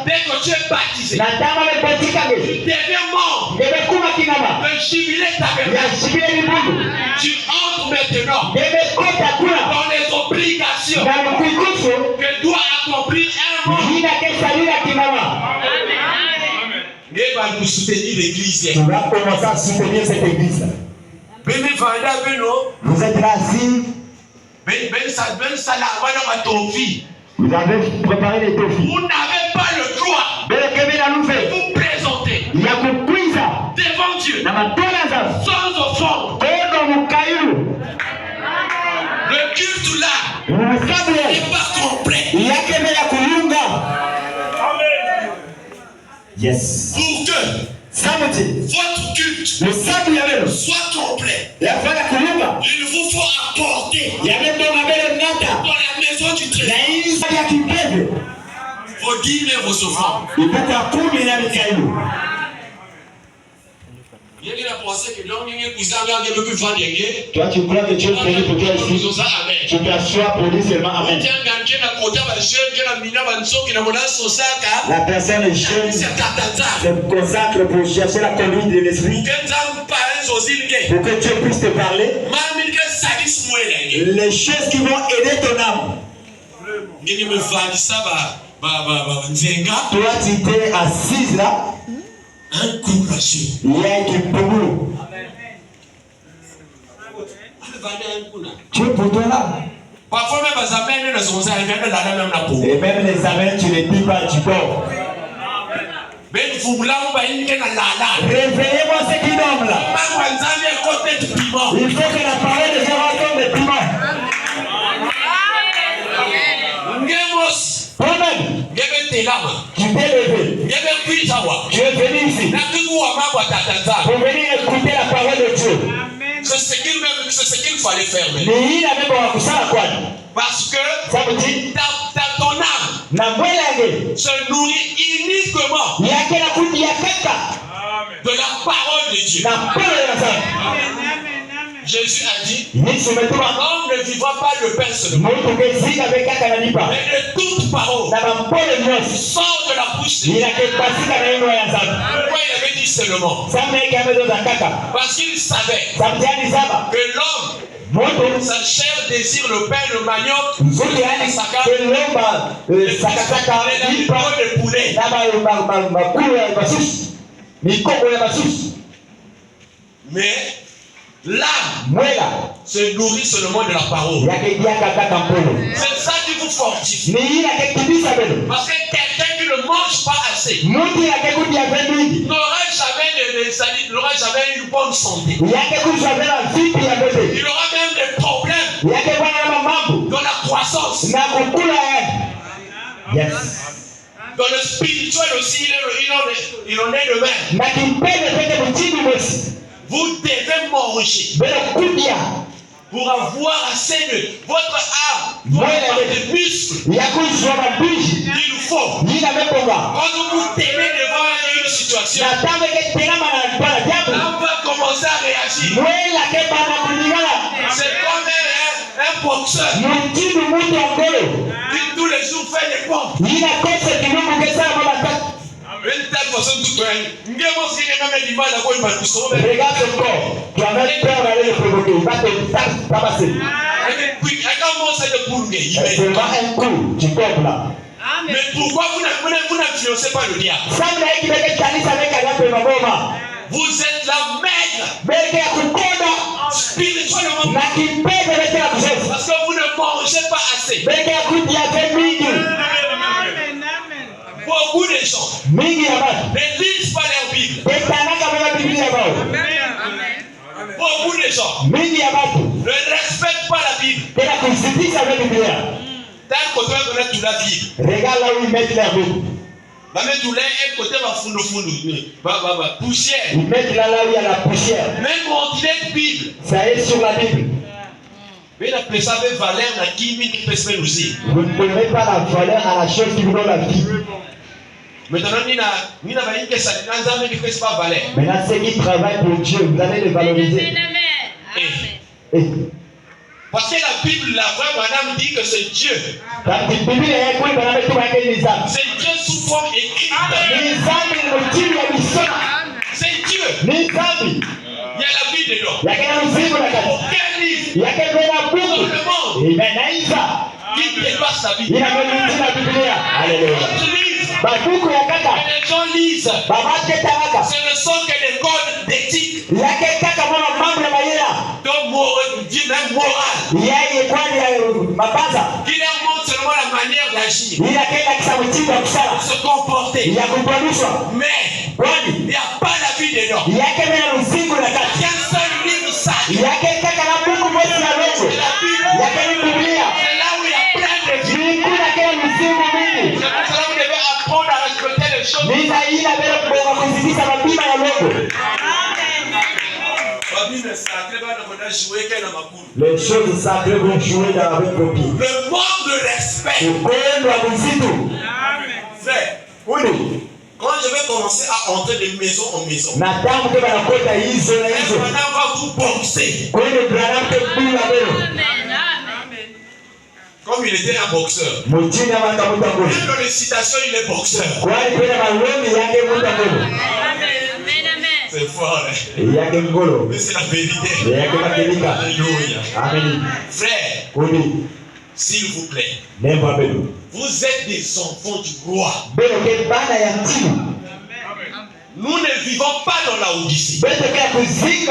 dès que tu es baptisé, tu deviens membre de jubilé tabernacle. Tu entres maintenant dans les obligations que doit accomplir un membre. Et va nous soutenir l'église. Tu vas commencer à soutenir cette église. Vous êtes là assis. Vous avez préparé les tofis. Vous n'avez pas le droit de vous présenter devant Dieu sans offrande. Le culte là n'est pas complet. Yes. Pour que votre culte soit complet, il vous faut apporter dans la maison du trésor vos dîmes et vos offrandes. Toi, tu crois que Dieu est venu pour toi ici. Tu t'assois pour dire seulement Amen. La personne est jeune, se consacre pour chercher la conduite de l'esprit. Pour que Dieu puisse te parler. Les choses qui vont aider ton âme. Toi, tu t'es assise là. Un coup là-dessus. Il y a qui boulot. Tu es pour toi là. Parfois même les amens ne sont pas même la peau. Et même les amens, tu les dis pas, tu dors. Réveillez-moi ceux qui dorment là. Il faut que la parole de Dieu retombe de piment. Toi-même, tu t'es levé. Tu es venu ici pour venir écouter la parole de Dieu. C'est ce qu'il fallait faire maintenant. Parce que ton âme se nourrit uniquement de la parole de Dieu. Jésus a dit, l'homme ne vivra pas de pain seulement, mais de toute parole qui sort de la bouche de Dieu. Pourquoi il avait dit seulement? Parce qu'il savait que l'homme, sa chair désire le pain, le manioc, le poulet. Mais l'âme se nourrit seulement de la parole. C'est ça qui vous fortifie. Parce que quelqu'un qui ne mange pas assez n'aura jamais une bonne santé. Il aura même des problèmes dans la croissance. Dans le spirituel aussi, il en est de même. Vous devez manger pour avoir assez de votre âme, pour avoir des muscles. Il faut. Quand vous vous tenez devant une situation, on va commencer à réagir. C'est comme un boxeur qui tous les jours fait des pompes. Une telle façon de tout. Regarde ton corps. Tu as même peur d'aller le provoquer. Il va te tabasser. C'est pas un coup. Tu tombes là. Mais pourquoi vous n'influencez pas le diable? Vous êtes là maigre. Parce que vous ne mangez pas assez. Beaucoup de gens ne lisent pas leur Bible. Beaucoup de gens ne respectent pas la Bible. D'un côté, on a toute la Bible. Regarde là où ils mettent leur Bible. Un côté va poussière. Ils mettent là où il y a la poussière. Même mon Bible. Ça est sur la Bible. Mais la personne avait valeur à qui qui peut se aussi. Vous ne donnerez pas la valeur à la chose qui vous donne la vie. Maintenant, Maintenant, ceux qui travaillent pour Dieu, vous allez les valoriser. Parce que la Bible, la vraie madame dit que c'est Dieu. C'est Dieu sous forme écrite. C'est Dieu. Il y a la vie dedans. Aucun livre dans le monde qui dépasse la Bible. Alléluia. Les gens lisent. Ce ne sont que des codes d'éthique. Donc, Dieu même moral. Qui leur montre seulement la manière d'agir. De se comporter. Mais il n'y a pas la vie dedans. Il y a qu'un seul livre sacré. C'est la Bible. C'est là où il y a plein de vie. C'est pour cela que vous devez apprendre à respecter les choses. Les choses sacrées vont jouer avec vos pieds. Le manque de respect. Frère, quand je vais commencer à entrer de maison en maison, madame va vous boxer. Comme il était un boxeur. Même dans les citations, il est boxeur. C'est fort. Mais c'est la vérité. Alléluia. Frère, s'il vous plaît, vous êtes des enfants du roi. Nous ne vivons pas dans la Odyssée. Si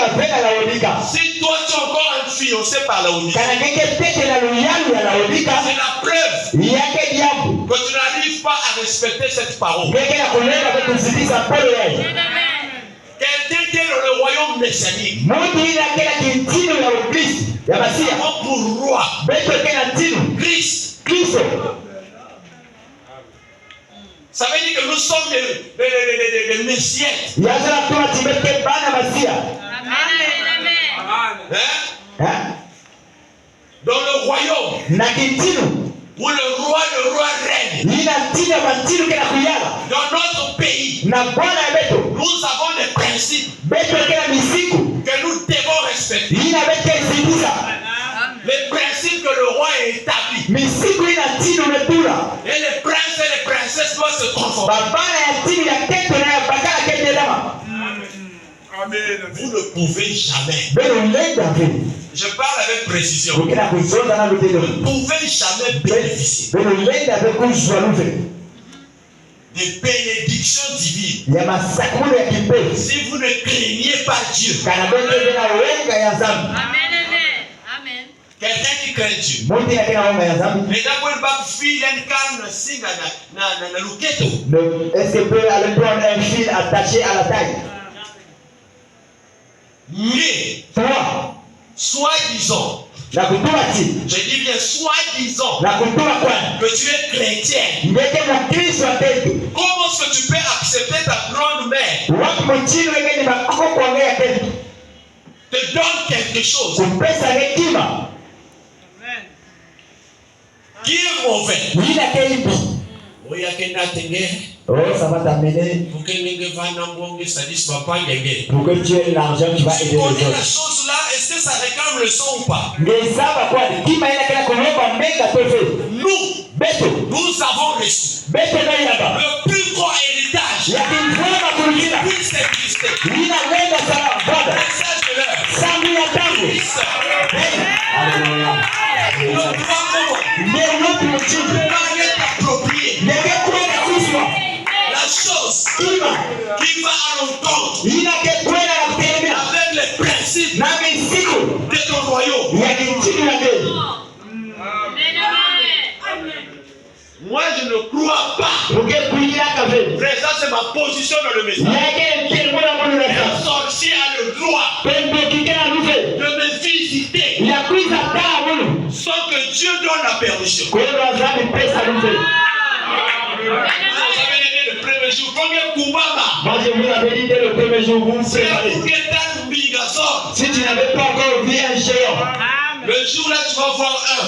toi tu es encore influencé par la Odyssée, c'est la preuve que tu n'arrives pas à respecter cette parole. Quelqu'un qui est dans le royaume messianique, pour roi, Christ. Ça veut dire que nous sommes des messieurs. Dans le royaume où le roi règne. Dans notre pays, nous avons des principes que nous devons respecter. Les principes que le roi a établis. Et les princes et les princesses doivent se conformer. Vous ne pouvez jamais. Je parle avec précision. Vous ne pouvez jamais bénéficier des bénédictions divines si vous ne craignez pas Dieu. Quelqu'un qui craint Dieu. Est-ce qu'il peut aller prendre un fil attaché à la taille? Mais toi, soi-disant, je dis bien soi-disant que tu es chrétien, comment est-ce que tu peux accepter ta grande mère te donne quelque chose qui est mauvais? Oh, ça va t'amener. Pour que tu aies l'argent, tu vas aider les autres. La chose là, est-ce que ça réclame le son ou pas? Nous avons reçu le plus grand héritage qui puisse exister. Le message de l'heure. Le droit commun. La chose qui va à l'encontre avec les principes de ton royaume. royaume. Moi, je ne crois pas. Frère, ça c'est ma position dans le message. Un sorcier a le droit de me visiter sans que Dieu donne la permission. Vous avez dit le premier jour, Moi je vous l'avais dit dès le premier jour, vous vous préparez. si tu n'avais pas encore vu un géant, le jour là tu vas voir un.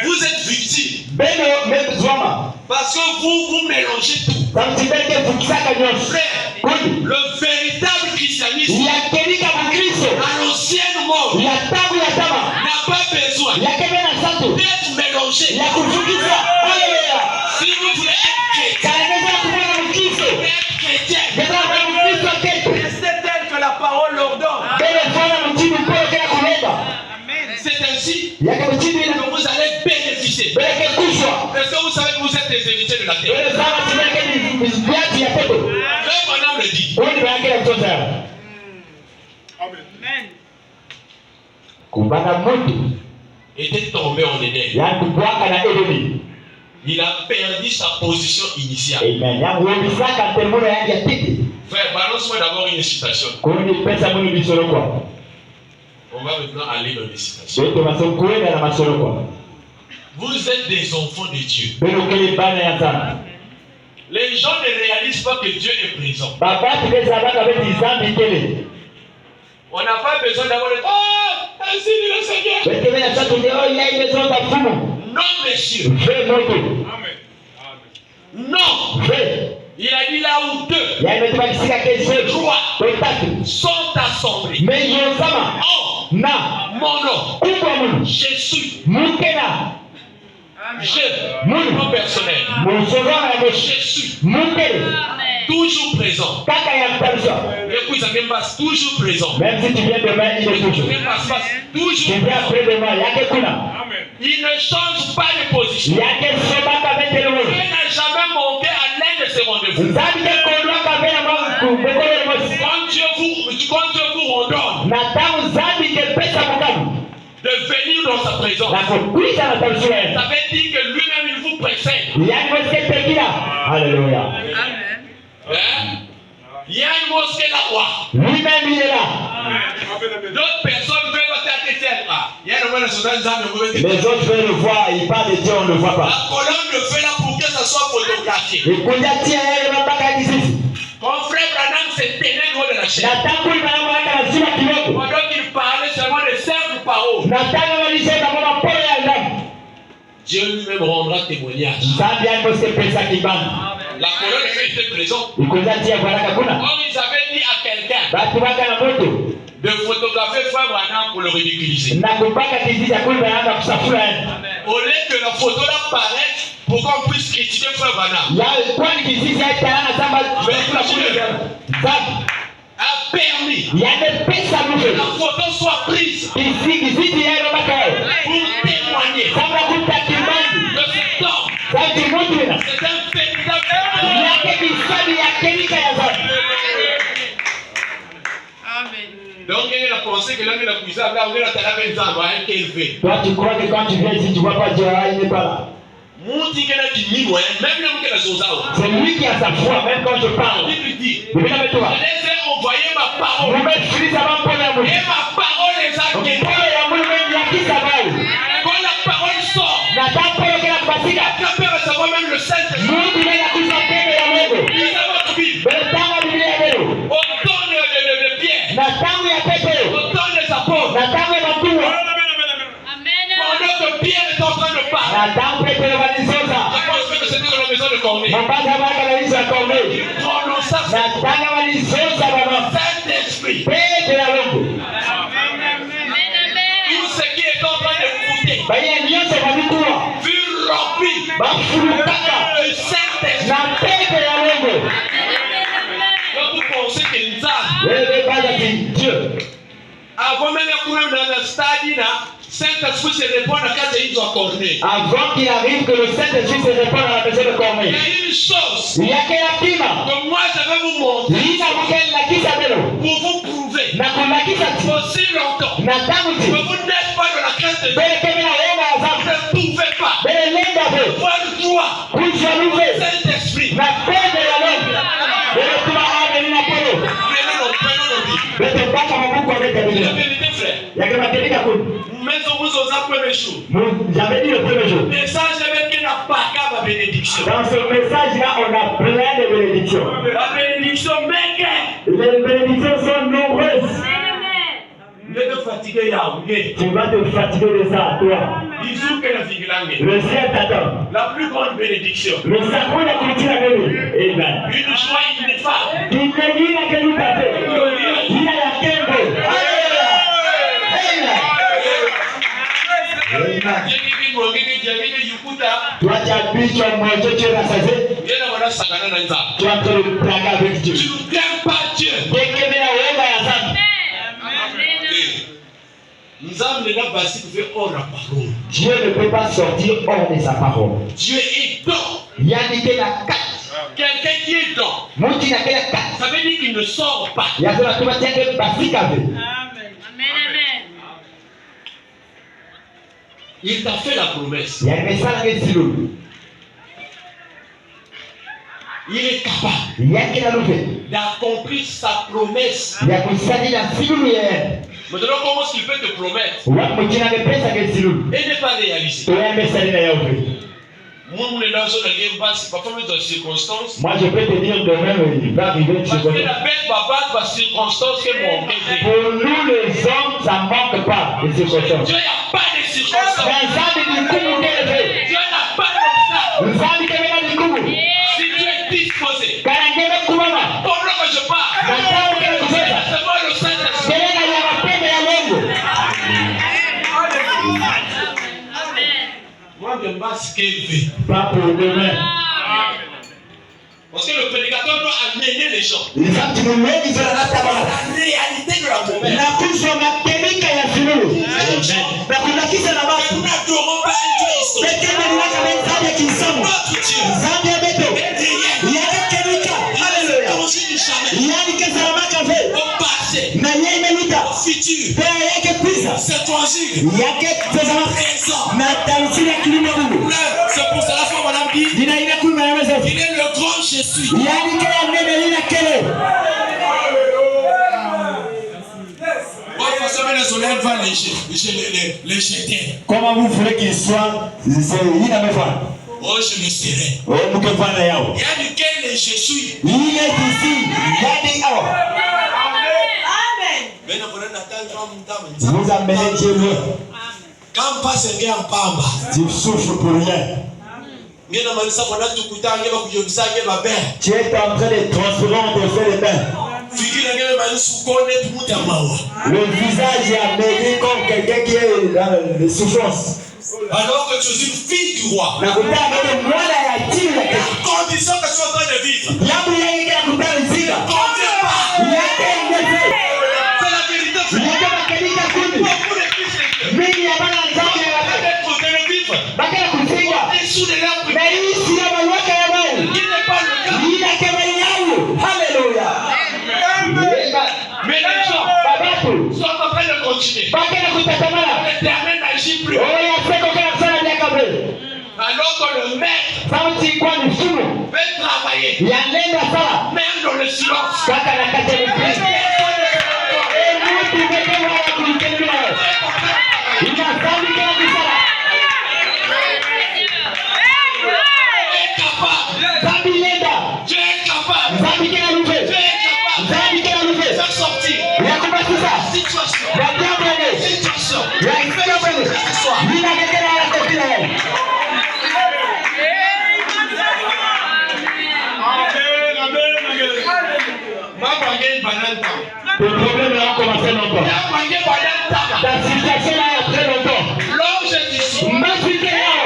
Vous êtes victime. Parce que vous mélangez tout. Frère, le véritable christianisme à l'ancienne mort n'a pas besoin d'être mélangé. Si vous voulez être chrétien, restez tel que la parole l'ordonne. C'est ainsi que vous allez bénéficier. Est-ce que vous savez que vous êtes des héritiers de la terre? Frère Branham le dit. Était tombé en Éden. Il a perdu sa position initiale. Frère, balance-moi d'abord une citation. On va maintenant aller dans les citations. Vous êtes des enfants de Dieu. Les gens ne réalisent pas que Dieu est présent. On n'a pas besoin d'avoir le... Oh, ainsi dit le Seigneur. Non, monsieur. Amen. Non. Il a dit là où deux, trois sont assemblés. Oh, mon nom. Jésus. Je, mon personnel. Jésus. Toujours présent. Et puis ça ne passe toujours présent. Même si tu viens demain, il est toujours. Toujours présent. Il ne change pas de position. Il n'a jamais manqué à l'un de ses rendez-vous. Quand Dieu vous ordonne de venir dans sa présence, ça veut dire que lui-même il vous précède. Alléluia. Il y a une mosquée là-bas. Lui-même il est là. D'autres personnes veulent les autres veulent le voir, ils parlent de Dieu, on ne le voit pas. La colonne de feu là pour que ça soit photographié. Mon frère Branham s'est tenu loin de la chaîne. Pendant qu'il parlait seulement de simples paroles, Dieu lui-même rendra témoignage. La colonne de feu était présente. Or ils avaient dit à quelqu'un de photographier Frère Branham pour le ridiculiser. Au lieu que la photo là paraisse pour qu'on puisse critiquer Frère Branham. A permis que la photo soit prise pour témoigner de cet homme. C'est un véritable. Donc il a pensé que là il a poussé à là où il a talabé un élevé. Toi tu crois que quand tu viens ici tu vois pas Dieu, il n'est pas là. C'est lui qui a sa foi, même quand je parle. Je les ai envoyé ma parole. Et ma parole les a guéris. Quand la parole sort, tu peux recevoir même le Saint-Esprit. Autant de pierre, autant des apôtres. Pendant que Pierre est en train de parler, je pense que c'était dans la maison de Corneille. Il prononça Saint-Esprit. Tout ce qui est en train d'écouter fut rempli du Saint-Esprit. Donc vous pensez que Dieu, avant même dans le stade, Saint-Esprit se répond à quand ils ont accordé. Avant qu'il arrive que le Saint-Esprit se répond à la maison de Corneille. Il y a une chose que moi je vais vous montrer pour vous prouver vérité, frère. Mais on vous ose un premier jour. J'avais dit le premier jour. Message avec qui n'a pas qu'à ma bénédiction. Dans ce message-là, on a plein de bénédictions. La bénédiction, mec. Les bénédictions sont nombreuses. Tu vas te fatiguer de ça, toi. Le ciel t'attend. La plus grande bénédiction. Le sacrement de la culture à venir. Amen. Une joie ineffable. Il me dit la qualité. Il a la qualité. Toi, tu habites, tu as mangé, tu es rassasié. Tu es en train de plaquer avec Dieu. Tu n'aimes pas Dieu. Dieu ne peut pas sortir hors de sa parole. Dieu est dans. Quelqu'un qui est dans. Ça veut dire qu'il ne sort pas. Amen. Il t'a fait la promesse. Il est capable d'accomplir sa promesse. Maintenant, comment est-ce qu'il peut te promettre et ne pas réaliser? Moi, je peux te dire demain, il va arriver une parce que la bête va battre par circonstance que mon cœur. Pour nous, les hommes, ça ne manque pas de circonstances. Dieu n'a pas de circonstances. Dieu n'a pas d'obstacle. Si tu es disposé, pendant que je parle, c'est moi le Saint-Esprit. Moi, je masque élevé. Pas pour demain. Parce que le prédicateur doit amener les gens Les gens qui nous mettent, ils ont la réalité de la promesse. na kusoma kemika ya suluhu na kunakisa na watu pekee ni waka menzaje kisomo zaje beto yake kemika haleluya yani kesarama kafe na yeye imeluta pea yake pisa yake tazama na tamsiri kilimo Mungu C'est pour cela que madame dit dina ina kuma ya meza il est le grand Jésus. yani kile nene ina kele les jeter. Comment vous voulez qu'il soit, il a me fait. Oh, je le serai. Oh, nous que voilà il y a duquel je suis. il est ici, il y a des awa. Vous amenez Dieu. Quand passe un gars en pamba, tu souffres pour rien. Tu es en train de transformer en te faire les bains. Le visage est amélioré comme quelqu'un qui est dans les souffrances. Alors que tu es une fille du roi. La condition que tu es en train de vivre. ne convient pas. C'est la vérité. Beaucoup de fils de Dieu. Au-dessous de leur prière. Il n'est pas le cas. Alléluia. Mais les gens sont en train de continuer. L'éternel n'agit plus. Alors que le maître veut travailler. Même dans le silence. Dieu est capable. Faire sortir la situation. Le problème a commencé longtemps. La situation a très longtemps. L'homme, je dis, Ma situation.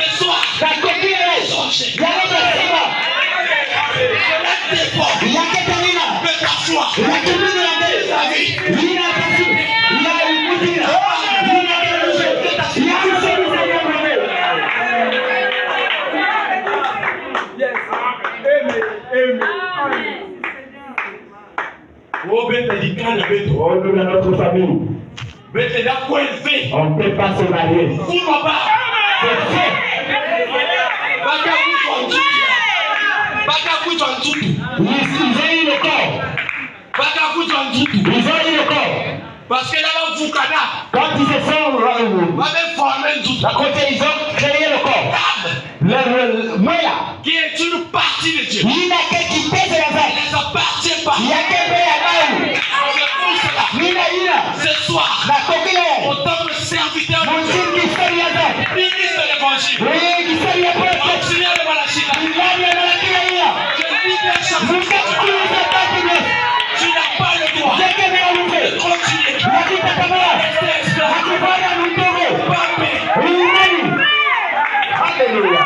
ce soir, La copie est changer. la De ta foi. Oh, nous dans notre famille, on ne peut pas se marier. C'est fait. Ils ont eu le corps. Ils ont eu le corps. Parce que là, vous quand ils se sont à côté, ils ont créé le corps. Le moya. Qui est une partie de Dieu. Il n'a qu'à quitter de la vague. Il ne appartient pas. Il y a qu'à faire la vague. Ce soir, la coquille. en tant que serviteur de Mon Dieu, Dieu qui fait la vague. ministre de l'évangile, Oui, qui fait la vague. auxiliaire de Malachina, Il a mis la vague. je libère sa Vous êtes tous les attaques. tu n'as pas le droit J'ai qu'à faire la de vague. continuer. La qui t'a camarade. Restez La esclave. qui va dans le taureau. Pas paix. Amen. Alléluia.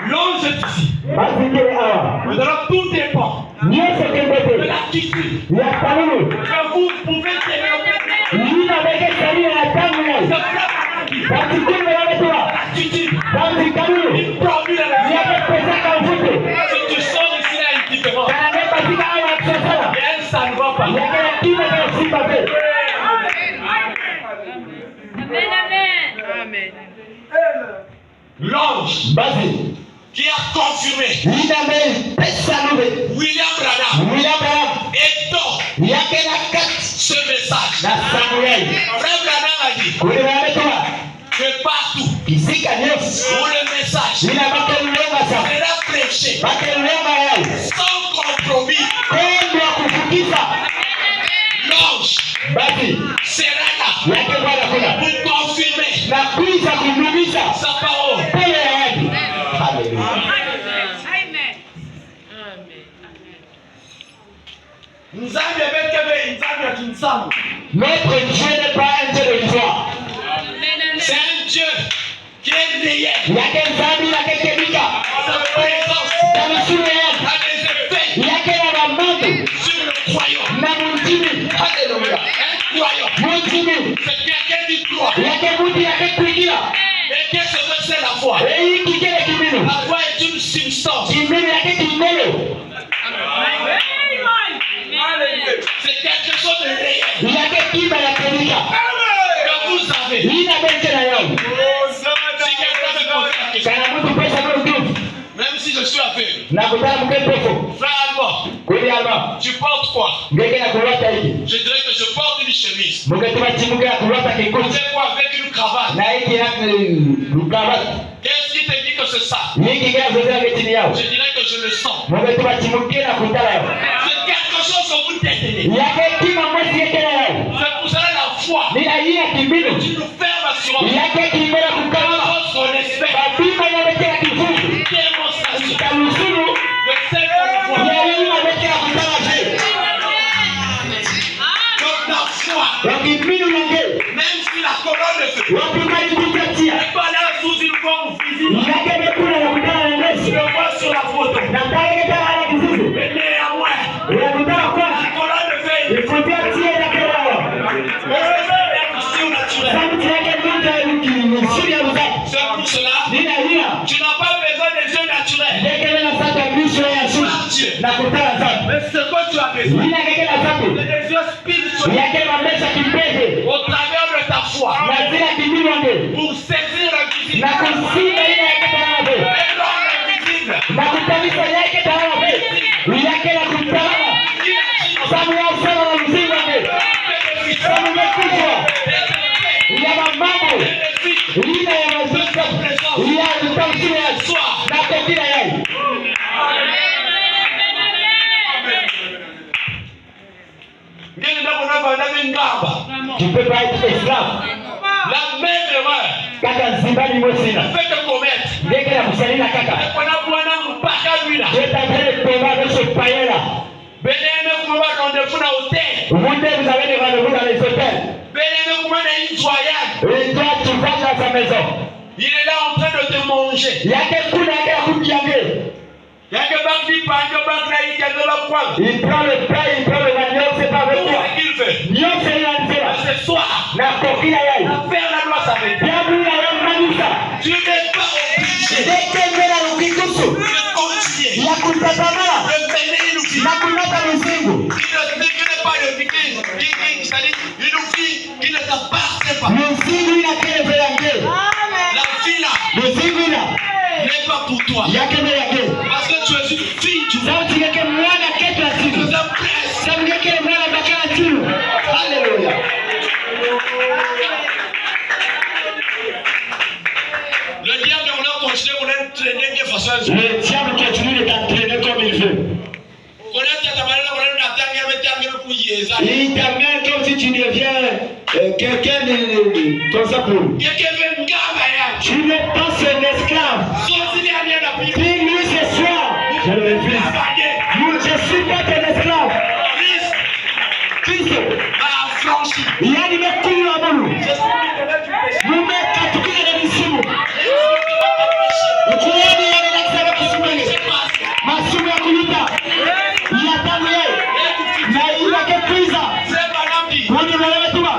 L'ange est ici. Maintenant, tout dépend de l'attitude que vous pouvez développer. L'attitude, une formule à la vie. Si tu sors ici, là, une différence. Et elle, ça ne va pas. Amen. L'ange qui a confirmé William Branham et donc ce message. Frère Branham a dit que partout où le message sera prêché sans compromis, l'ange sera là pour confirmer sa parole. Notre Dieu n'est pas un Dieu de l'histoire. C'est un Dieu qui est réel. Il y a quel famille, il y a quel Kébika. Sa présence Dans le sous-réel. a des effets Il y a quel amande. sur le croyant. Na Moutimi. Alléluia. Un croyant, Moutimi. c'est quelqu'un qui croit. Il y a quel Mouti, il y a quel Kwikila. Et qu'est-ce que c'est la foi? Et il qui est Kimino. La foi est une substance. Kimino, il y a quel Kimino. C'est quelque chose de réel Il y a quel Kima, il y a Kébika. que vous avez. Il n'a pas été là. Si quelqu'un me pose la question, Kana Mouti pesa kwa utufu. même si je suis aveugle, Na kutana mkepofu. frère Albert, Kweli alba. tu portes quoi? Ngeke na kulwata hiki. Je dirais que je porte une chemise. Muketuma chimuke ya kulwata kikuti. C'est quoi avec une cravate? Na hiki ya lukabati. Qu'est-ce qui te dit que c'est ça? Hiki kaya zote ya chini yao. Je dirais que je le sens. Muketuma chimuke na kutala yao. C'est quelque chose que vous détenez. Yake kima mwezi yake na yao. C'est pour cela la foi. Ni aina kimino. Tu nous fermes assurance. Yake kimena kukama. On espère. Babima yamekea kifungu. Démonstration. Kalusuru. De cette foi. Yalima yamekea kutala je. Donc la foi. Wakimino yange. Même si la colonne de feu Wakimani kukatia. n'est pas là sous une forme physique. Yake mekuna ya kutala na Je nesi. le vois sur la photo. Na kaya kutala na kizizi. Mais néanmoins, Ya kutala kwa. la colonne de feu est Ikutia tia yake yao. naturelle. Sauti yake ndio suri ya muzaki. C'est pour cela, Nina hia. tu n'as pas besoin des yeux naturels. Yake na sasa misho ya Par suri. Dieu. Na kutala sana. Mais ce que tu as besoin, Nina keke na sapo. c'est des yeux spirituels. Yake mamesha kimpeze. Au travers de ta foi, Na zila kimino nge. pour saisir l'invisible. Na kusinda ile yake tanabe. Et dans l'invisible, Na kutabisa yake tanabe. Yake na kutala. il agit dans Samu ya usana na mzinga nge. bénéfice. Samu ya kuchwa. Bénéfice. Ya mamambo. Ina ya mazuka. Ya utamsiri ya Soir. na kotila yai. Ngeni ndako navanda ngamba. Tu peux pas être esclave. La même erreur Kaka zimbani mwesina. fait te commettre. Ndeke na kusalina kaka. Epona bwana mpaka lui là. Je t'appelle Thomas de ce païen là. Benene kuma rendez-vous na hôtel. Vous vous avez des rendez-vous dans les hôtels. Benene kuma na une joyade. Et toi, tu vas dans sa maison. Il est là en train de te manger. Il y a quelqu'un qui a coupé yangue. Yake bakli panjo bakla ikazola kwa. Il prend le plat, il prend le manioc, c'est pas avec toi. Qu'est-ce qu'il fait? Nyon c'est là, c'est là. Ce soir, Na coquille aïe. faire la loi s'arrête. Diable la yam manisa. Tu n'es pas obligé Dès que mera ukikusu. de continuer. Ya kutatama. De mener une vie Na kunata mzingu. qui ne pas de vie, qui toi. yake mbele yake. Parce que tu es une fille du roi. Sauti yake mwana ketu Tu asili. es un prince. Sauti yake mwana bakala asili. Hallelujah. Le diable on a continué, on a traîné de façon. Le diable continue de t'entraîner comme il veut. Il t'amène comme si tu deviens quelqu'un de ton sapeur. Tu n'es pas son esclave. Dis-lui ce soir, je le fils. Je suis pas ton esclave. Christ, il y a des mecs qui l'ont abandonné. Nous mettons à tout le monde ici. Tu vois, il y a des accès à Massoumé. Massoumé à Koulouta. Il y a pas de na il a que prise. On est là avec toi.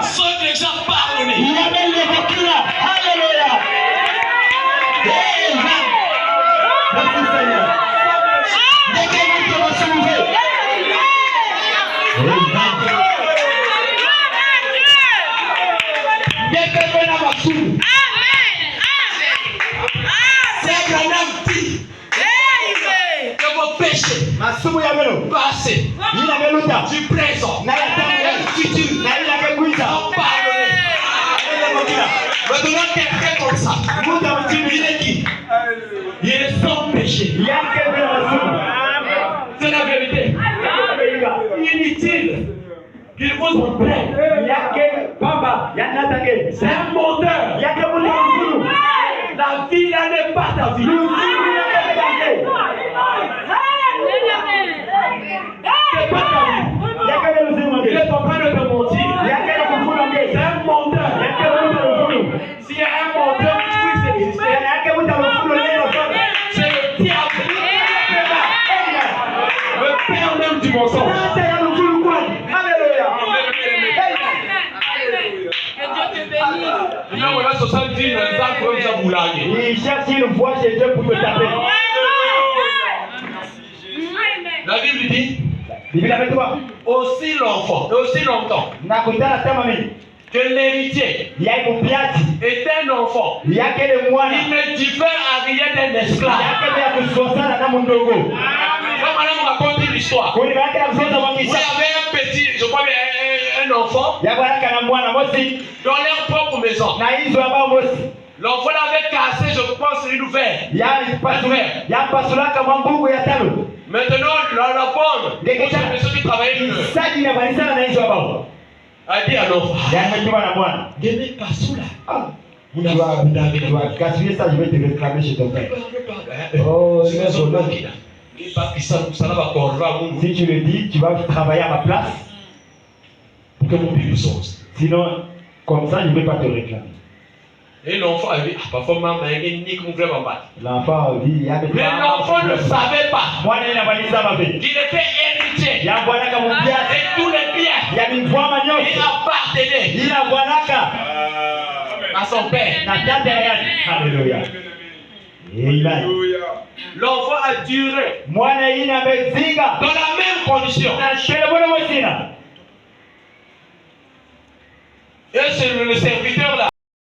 Il a même les voquins là. Alléluia. Amen. Merci Seigneur. Dès que nous va se lever. Dès que nous va se lever. C'est un homme que vos péchés passés, du présent, du futur, sont pardonnés. Maintenant, quelqu'un comme ça, il est qui? Il est sans péché. C'est la vérité. Inutile qu'il vous en prenne. C'est un menteur. La vie là n'est pas ta vie. C'est pas ta vie. Il est en train de te mentir. C'est un menteur. S'il y a un menteur qui puisse exister, c'est le diable. Le père même du mensonge. Il cherche une voie chez Dieu pour te taper. La Bible dit Bible avec toi. aussi l'enfant, aussi longtemps que l'héritier est un enfant. Il ne diffère à rien d'un esclave. Quand madame raconte l'histoire, vous avez un petit, je crois, un enfant dans leur propre maison. L'enfant l'avait cassé, je pense, une verre. Maintenant, la bonne, ceux qui travaillaient a dit à l'enfant, Deme Kassoula. Tu vas gaspiller ça, je vais te réclamer chez ton père. Oh, si tu le dis, tu vas travailler à ma place. Pour que mon bébé sorte. Sinon, comme ça, je ne vais pas te réclamer. Et l'enfant a dit, parfois maman, il dit qu'on vraiment pas. L'enfant dit, mais l'enfant ne savait pas qu'il était héritier. Et tous les biens, il appartenait à son père. Alléluia. L'enfant a duré dans la même condition. Et c'est le serviteur là.